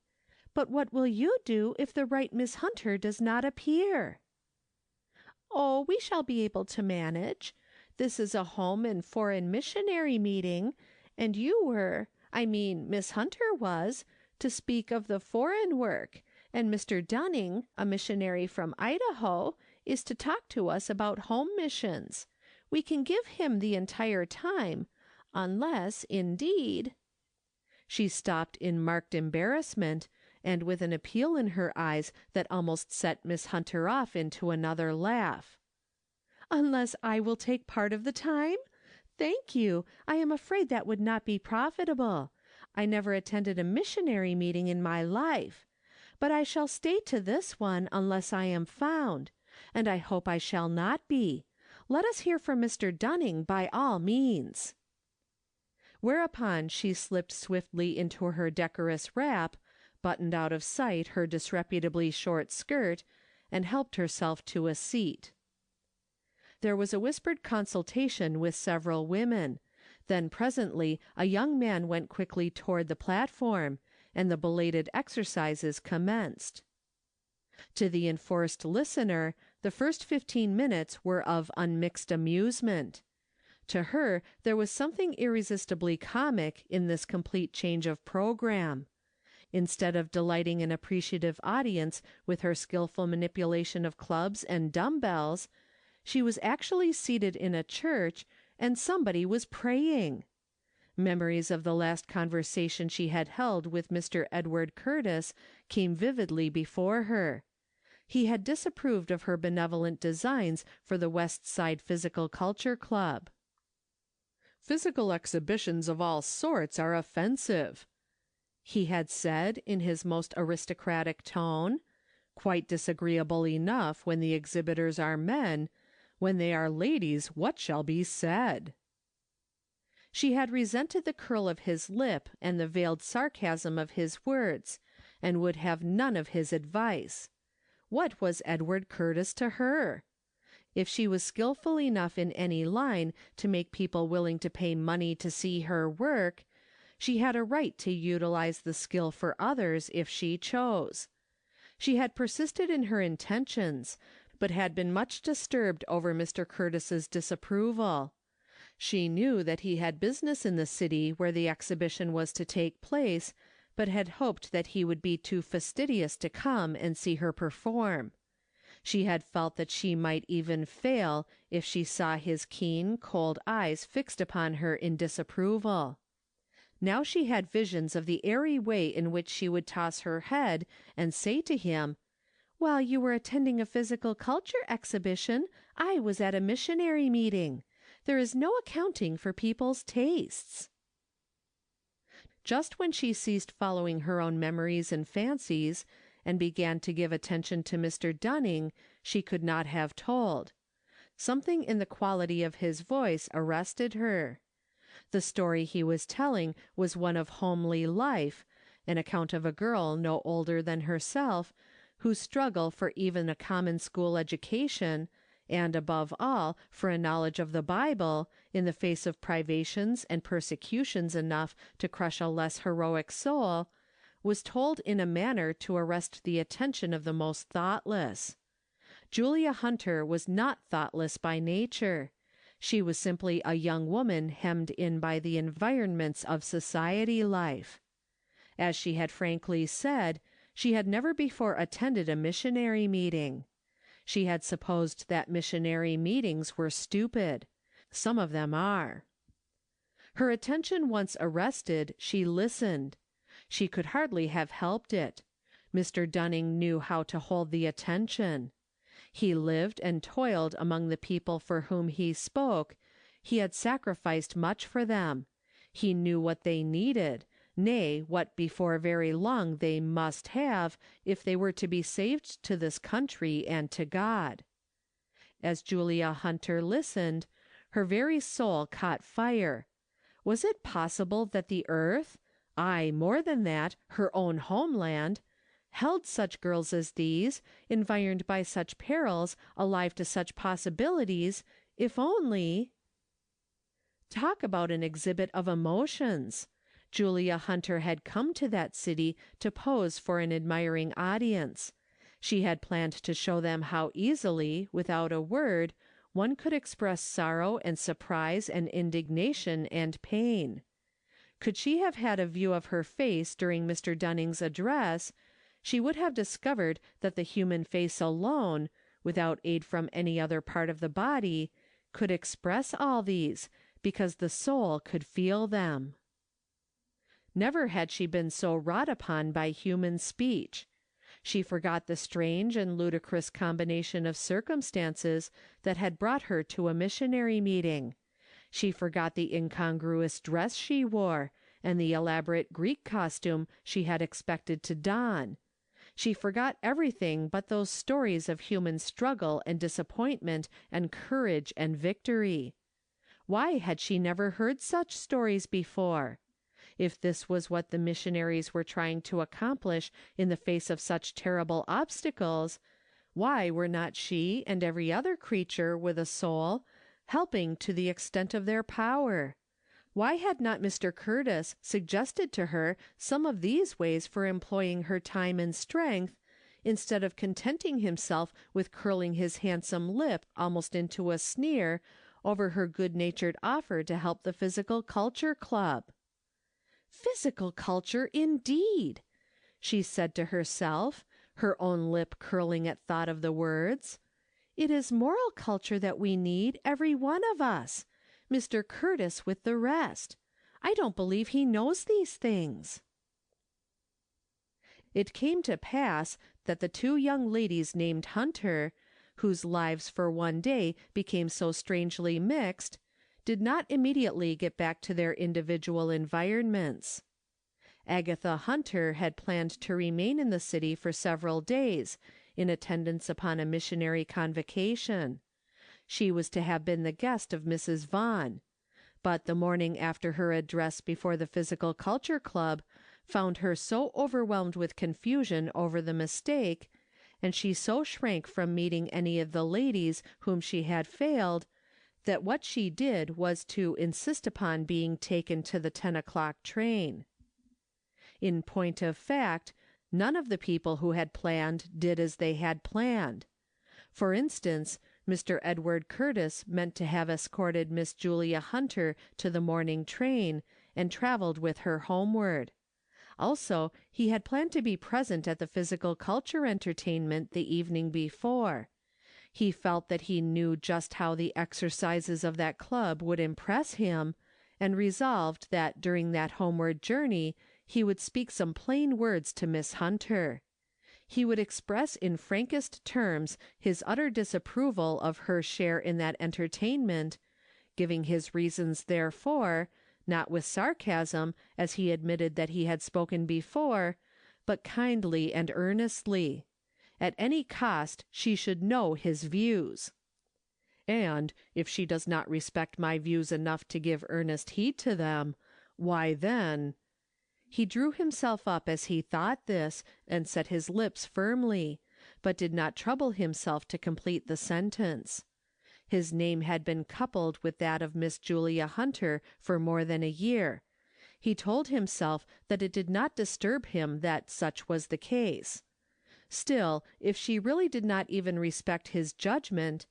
But what will you do if the right Miss Hunter does not appear?" "Oh, we shall be able to manage. This is a home and foreign missionary meeting, and Miss Hunter was, to speak of the foreign work, and Mr. Dunning, a missionary from Idaho, is to talk to us about home missions. We can give him the entire time, unless, indeed—" She stopped in marked embarrassment, and with an appeal in her eyes that almost set Miss Hunter off into another laugh. "Unless I will take part of the time? Thank you. I am afraid that would not be profitable. I never attended a missionary meeting in my life. But I shall stay to this one unless I am found, and I hope I shall not be. Let us hear from Mr. Dunning by all means." Whereupon she slipped swiftly into her decorous wrap, buttoned out of sight her disreputably short skirt, and helped herself to a seat. There was a whispered consultation with several women. Then presently a young man went quickly toward the platform, and the belated exercises commenced. To the enforced listener, the first 15 minutes were of unmixed amusement. To her, there was something irresistibly comic in this complete change of program. Instead of delighting an appreciative audience with her skillful manipulation of clubs and dumbbells, she was actually seated in a church and somebody was praying. Memories of the last conversation she had held with Mr. Edward Curtis came vividly before her. He had disapproved of her benevolent designs for the West Side Physical Culture Club. "Physical exhibitions of all sorts are offensive," he had said in his most aristocratic tone. "Quite disagreeable enough when the exhibitors are men. When they are ladies, what shall be said?" She had resented the curl of his lip and the veiled sarcasm of his words, and would have none of his advice. What was Edward Curtis to her? If she was skillful enough in any line to make people willing to pay money to see her work, she had a right to utilize the skill for others if she chose. She had persisted in her intentions, but had been much disturbed over Mr. Curtis's disapproval. She knew that he had business in the city where the exhibition was to take place, but had hoped that he would be too fastidious to come and see her perform. She had felt that she might even fail if she saw his keen, cold eyes fixed upon her in disapproval. Now she had visions of the airy way in which she would toss her head and say to him, "While you were attending a physical culture exhibition, I was at a missionary meeting. There is no accounting for people's tastes." Just when she ceased following her own memories and fancies, and began to give attention to Mr. Dunning, she could not have told. Something in the quality of his voice arrested her. The story he was telling was one of homely life, an account of a girl no older than herself, whose struggle for even a common school education, and above all, for a knowledge of the Bible, in the face of privations and persecutions enough to crush a less heroic soul, was told in a manner to arrest the attention of the most thoughtless. Julia Hunter was not thoughtless by nature. She was simply a young woman hemmed in by the environments of society life. As she had frankly said, she had never before attended a missionary meeting. She had supposed that missionary meetings were stupid. Some of them are. Her attention once arrested, she listened. She could hardly have helped it. Mr. Dunning knew how to hold the attention. He lived and toiled among the people for whom he spoke. He had sacrificed much for them. He knew what they needed, nay, what before very long they must have, if they were to be saved to this country and to God. As Julia Hunter listened, her very soul caught fire. Was it possible that the earth, aye, more than that, her own homeland, held such girls as these, environed by such perils, alive to such possibilities, if only— Talk about an exhibit of emotions! Julia Hunter had come to that city to pose for an admiring audience. She had planned to show them how easily, without a word, one could express sorrow and surprise and indignation and pain. Could she have had a view of her face during Mr. Dunning's address, she would have discovered that the human face alone, without aid from any other part of the body, could express all these, because the soul could feel them. Never had she been so wrought upon by human speech. She forgot the strange and ludicrous combination of circumstances that had brought her to a missionary meeting. She forgot the incongruous dress she wore, and the elaborate Greek costume she had expected to don. She forgot everything but those stories of human struggle and disappointment and courage and victory. Why had she never heard such stories before? If this was what the missionaries were trying to accomplish in the face of such terrible obstacles, why were not she and every other creature with a soul helping to the extent of their power? Why had not Mr. Curtis suggested to her some of these ways for employing her time and strength, instead of contenting himself with curling his handsome lip almost into a sneer over her good-natured offer to help the Physical Culture Club. Physical culture, indeed! She said to herself, her own lip curling at thought of the words. It is moral culture that we need, every one of us. Mr. Curtis with the rest. I don't believe he knows these things. It came to pass that the two young ladies named Hunter, whose lives for one day became so strangely mixed, did not immediately get back to their individual environments. Agatha Hunter had planned to remain in the city for several days, in attendance upon a missionary convocation. She was to have been the guest of Mrs. Vaughn, but the morning after her address before the Physical Culture Club found her so overwhelmed with confusion over the mistake, and she so shrank from meeting any of the ladies whom she had failed, that what she did was to insist upon being taken to the 10 o'clock train. In point of fact, none of the people who had planned did as they had planned. For instance, Mr. Edward Curtis meant to have escorted Miss Julia Hunter to the morning train and traveled with her homeward. Also, he had planned to be present at the physical culture entertainment the evening before. He felt that he knew just how the exercises of that club would impress him, and resolved that during that homeward journey he would speak some plain words to Miss Hunter. He would express in frankest terms his utter disapproval of her share in that entertainment, giving his reasons therefor, not with sarcasm, as he admitted that he had spoken before, but kindly and earnestly. At any cost she should know his views. And if she does not respect my views enough to give earnest heed to them, why then... He drew himself up as he thought this, and set his lips firmly, but did not trouble himself to complete the sentence. His name had been coupled with that of Miss Julia Hunter for more than a year. He told himself that it did not disturb him that such was the case. Still, if she really did not even respect his judgment,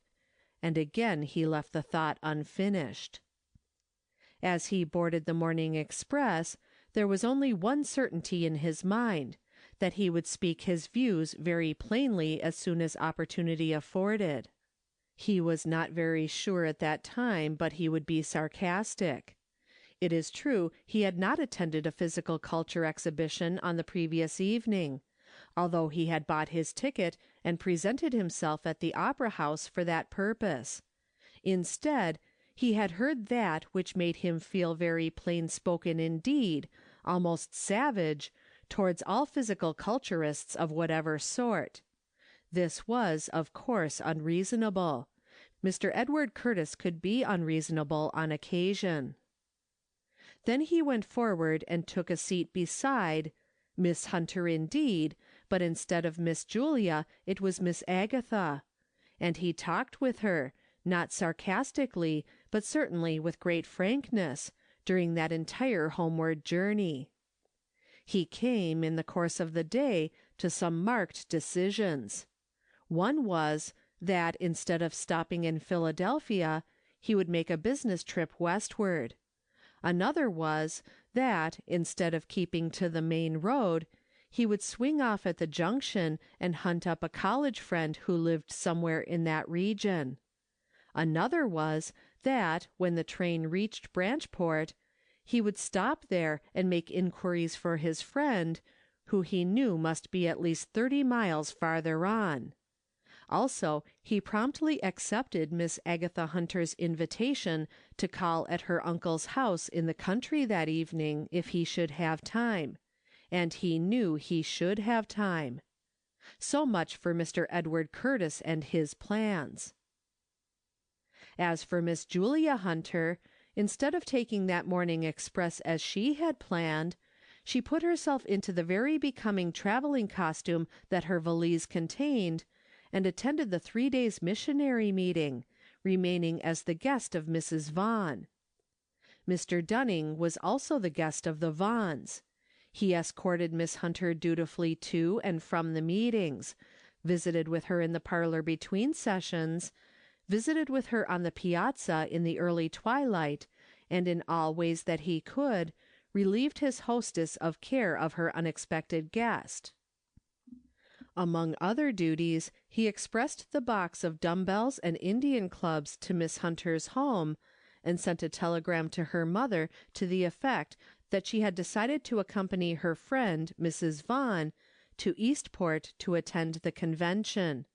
and again he left the thought unfinished. As he boarded the morning express, there was only one certainty in his mind, that he would speak his views very plainly as soon as opportunity afforded. He was not very sure at that time but he would be sarcastic. It is true he had not attended a physical culture exhibition on the previous evening, although he had bought his ticket and presented himself at the Opera House for that purpose. Instead, he had heard that which made him feel very plain-spoken indeed, almost savage, towards all physical culturists of whatever sort. This was, of course, unreasonable. Mr. Edward Curtis could be unreasonable on occasion. Then he went forward and took a seat beside Miss Hunter indeed, but instead of Miss Julia, it was Miss Agatha, and he talked with her, not sarcastically, but certainly with great frankness, during that entire homeward journey. He came, in the course of the day, to some marked decisions. One was, that instead of stopping in Philadelphia, he would make a business trip westward. Another was, that, instead of keeping to the main road, he would swing off at the junction and hunt up a college friend who lived somewhere in that region. Another was, that, when the train reached Branchport, he would stop there and make inquiries for his friend, who he knew must be at least 30 miles farther on. Also, he promptly accepted Miss Agatha Hunter's invitation to call at her uncle's house in the country that evening, if he should have time, and he knew he should have time. So much for Mr. Edward Curtis and his plans. As for Miss Julia Hunter, instead of taking that morning express as she had planned, she put herself into the very becoming traveling costume that her valise contained, and attended the 3 days' missionary meeting, remaining as the guest of Mrs. Vaughn. Mr. Dunning was also the guest of the Vaughns. He escorted Miss Hunter dutifully to and from the meetings, visited with her in the parlor between sessions, visited with her on the piazza in the early twilight, and in all ways that he could, relieved his hostess of care of her unexpected guest. Among other duties, he expressed the box of dumbbells and Indian clubs to Miss Hunter's home, and sent a telegram to her mother to the effect that she had decided to accompany her friend, Mrs. Vaughn, to Eastport to attend the convention.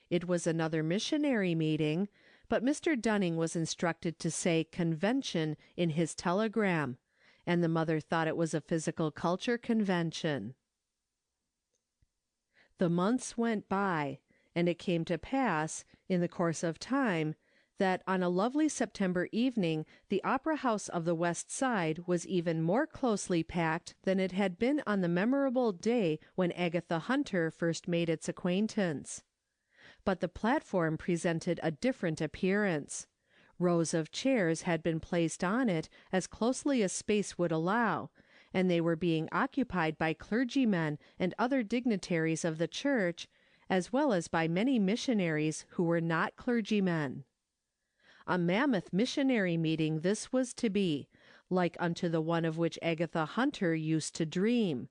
It was another missionary meeting, but Mr. Dunning was instructed to say convention in his telegram, and the mother thought it was a physical culture convention. The months went by, and it came to pass, in the course of time, that on a lovely September evening the Opera House of the West Side was even more closely packed than it had been on the memorable day when Agatha Hunter first made its acquaintance. But the platform presented a different appearance. Rows of chairs had been placed on it as closely as space would allow, and they were being occupied by clergymen and other dignitaries of the church, as well as by many missionaries who were not clergymen. A mammoth missionary meeting this was to be, like unto the one of which Agatha Hunter used to dream.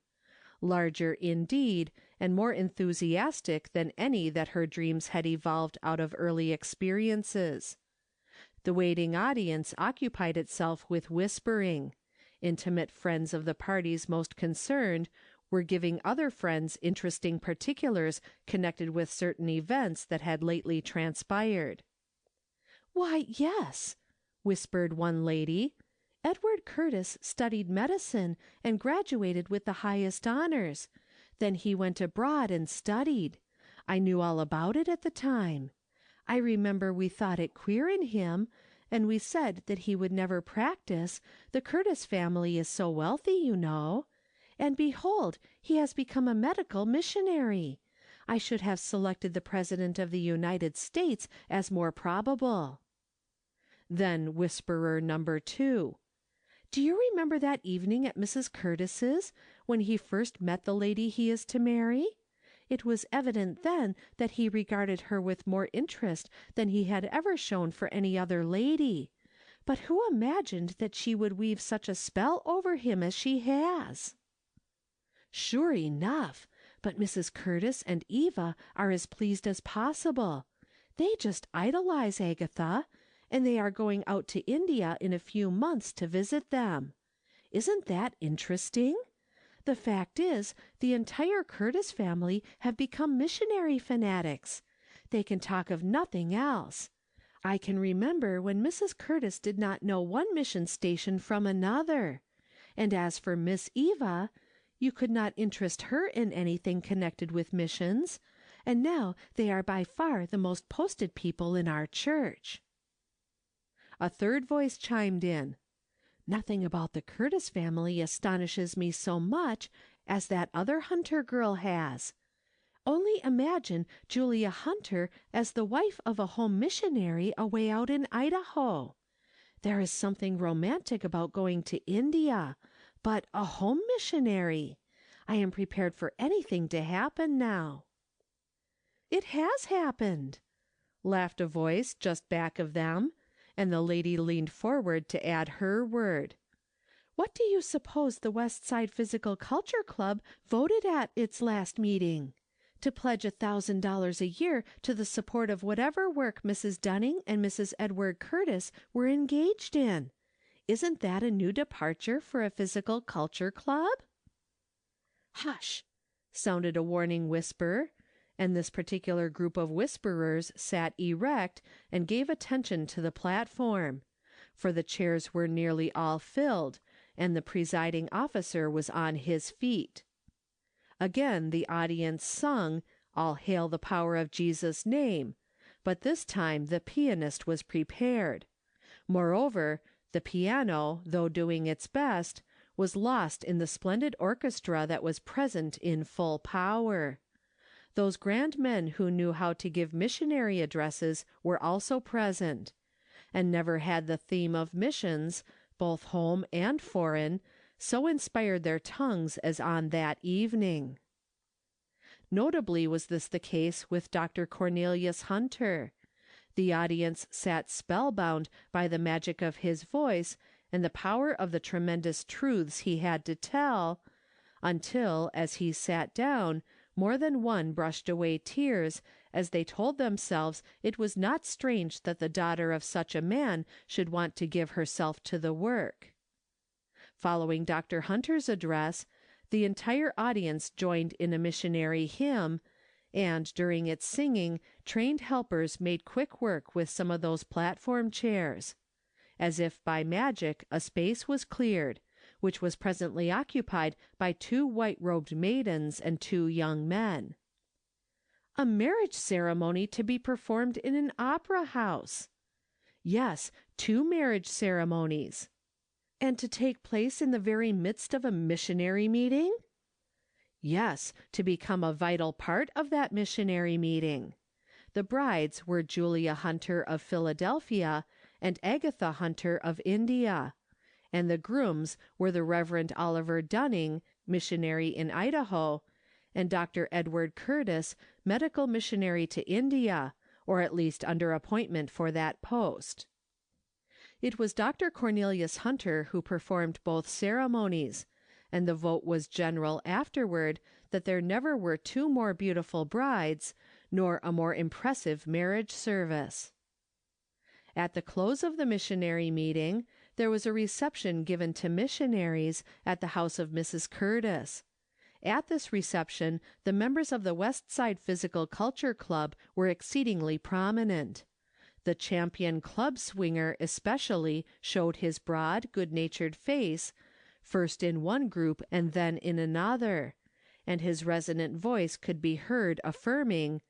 Larger indeed, and more enthusiastic than any that her dreams had evolved out of early experiences. The waiting audience occupied itself with whispering. Intimate friends of the parties most concerned were giving other friends interesting particulars connected with certain events that had lately transpired. "Why, yes," whispered one lady. "Edward Curtis studied medicine and graduated with the highest honors. Then he went abroad and studied. I knew all about it at the time. I remember we thought it queer in him, and we said that he would never practice, the Curtis family is so wealthy, you know. And behold, he has become a medical missionary. I should have selected the President of the United States as more probable." Then whisperer number 2. "Do you remember that evening at Mrs. Curtis's, when he first met the lady he is to marry? It was evident then that he regarded her with more interest than he had ever shown for any other lady. But who imagined that she would weave such a spell over him as she has?" "Sure enough, but Mrs. Curtis and Eva are as pleased as possible. They just idolize Agatha, and they are going out to India in a few months to visit them. Isn't that interesting? The fact is, the entire Curtis family have become missionary fanatics. They can talk of nothing else. I can remember when Mrs. Curtis did not know one mission station from another. And as for Miss Eva, you could not interest her in anything connected with missions, and now they are by far the most posted people in our church." A third voice chimed in. "Nothing about the Curtis family astonishes me so much as that other Hunter girl has. Only imagine Julia Hunter as the wife of a home missionary away out in Idaho. There is something romantic about going to India, but a home missionary! I am prepared for anything to happen now." "It has happened," laughed a voice just back of them, and the lady leaned forward to add her word. "What do you suppose the West Side Physical Culture Club voted at its last meeting? To pledge $1,000 a year to the support of whatever work Mrs. Dunning and Mrs. Edward Curtis were engaged in. Isn't that a new departure for a physical culture club?" "Hush!" sounded a warning whisper, and this particular group of whisperers sat erect and gave attention to the platform, for the chairs were nearly all filled, and the presiding officer was on his feet. Again the audience sung, "All Hail the Power of Jesus' Name," but this time the pianist was prepared. Moreover, the piano, though doing its best, was lost in the splendid orchestra that was present in full power. Those grand men who knew how to give missionary addresses were also present, and never had the theme of missions, both home and foreign, so inspired their tongues as on that evening. Notably was this the case with Dr. Cornelius Hunter. The audience sat spellbound by the magic of his voice and the power of the tremendous truths he had to tell, until, as he sat down, more than one brushed away tears as they told themselves it was not strange that the daughter of such a man should want to give herself to the work. Following Dr. Hunter's address, the entire audience joined in a missionary hymn, and during its singing, trained helpers made quick work with some of those platform chairs. As if by magic, a space was cleared, which was presently occupied by 2 white-robed maidens and 2 young men. A marriage ceremony to be performed in an opera house! Yes, 2 marriage ceremonies. And to take place in the very midst of a missionary meeting? Yes, to become a vital part of that missionary meeting. The brides were Julia Hunter of Philadelphia and Agatha Hunter of India, and the grooms were the Reverend Oliver Dunning, missionary in Idaho, and Dr. Edward Curtis, medical missionary to India, or at least under appointment for that post. It was Dr. Cornelius Hunter who performed both ceremonies, and the vote was general afterward that there never were 2 more beautiful brides, nor a more impressive marriage service. At the close of the missionary meeting, there was a reception given to missionaries at the house of Mrs. Curtis. At this reception, the members of the West Side Physical Culture Club were exceedingly prominent. The champion club swinger especially showed his broad, good-natured face, first in one group and then in another, and his resonant voice could be heard affirming,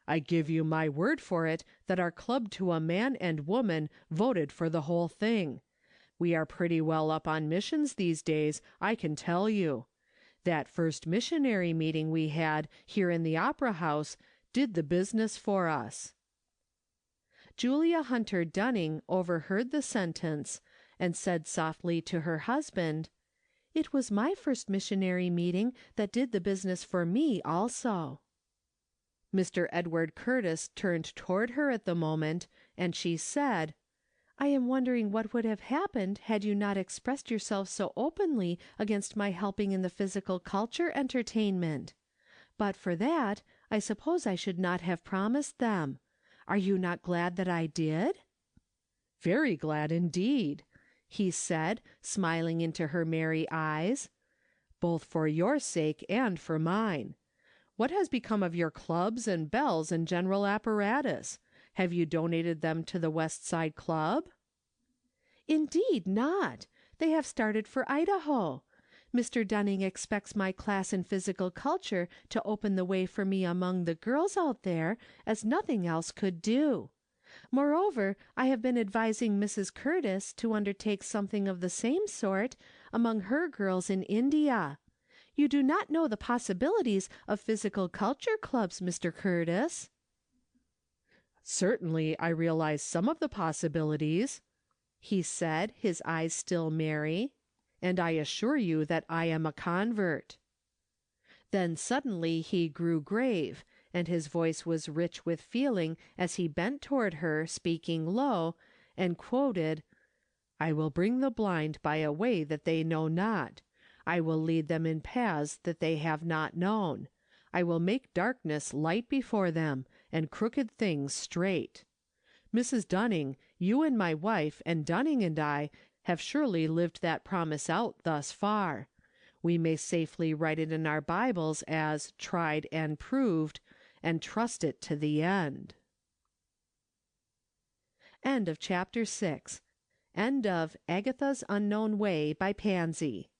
"I give you my word for it that our club to a man and woman voted for the whole thing. We are pretty well up on missions these days, I can tell you. That first missionary meeting we had here in the Opera House did the business for us." Julia Hunter Dunning overheard the sentence and said softly to her husband, "It was my first missionary meeting that did the business for me also." Mr. Edward Curtis turned toward her at the moment, and she said, "I am wondering what would have happened had you not expressed yourself so openly against my helping in the physical culture entertainment. But for that, I suppose I should not have promised them. Are you not glad that I did?" "Very glad indeed," he said, smiling into her merry eyes, "both for your sake and for mine. What has become of your clubs and bells and general apparatus? Have you donated them to the West Side Club?" "Indeed not. They have started for Idaho. Mr. Dunning expects my class in physical culture to open the way for me among the girls out there as nothing else could do. Moreover, I have been advising Mrs. Curtis to undertake something of the same sort among her girls in India. You do not know the possibilities of physical culture clubs, Mr. Curtis." "Certainly I realize some of the possibilities," he said, his eyes still merry, "and I assure you that I am a convert." Then suddenly he grew grave, and his voice was rich with feeling as he bent toward her, speaking low, and quoted, "I will bring the blind by a way that they know not. I will lead them in paths that they have not known. I will make darkness light before them, and crooked things straight. Mrs. Dunning, you and my wife and Dunning and I have surely lived that promise out thus far. We may safely write it in our Bibles as tried and proved, and trust it to the end." End of chapter 6. End of Agatha's Unknown Way by Pansy.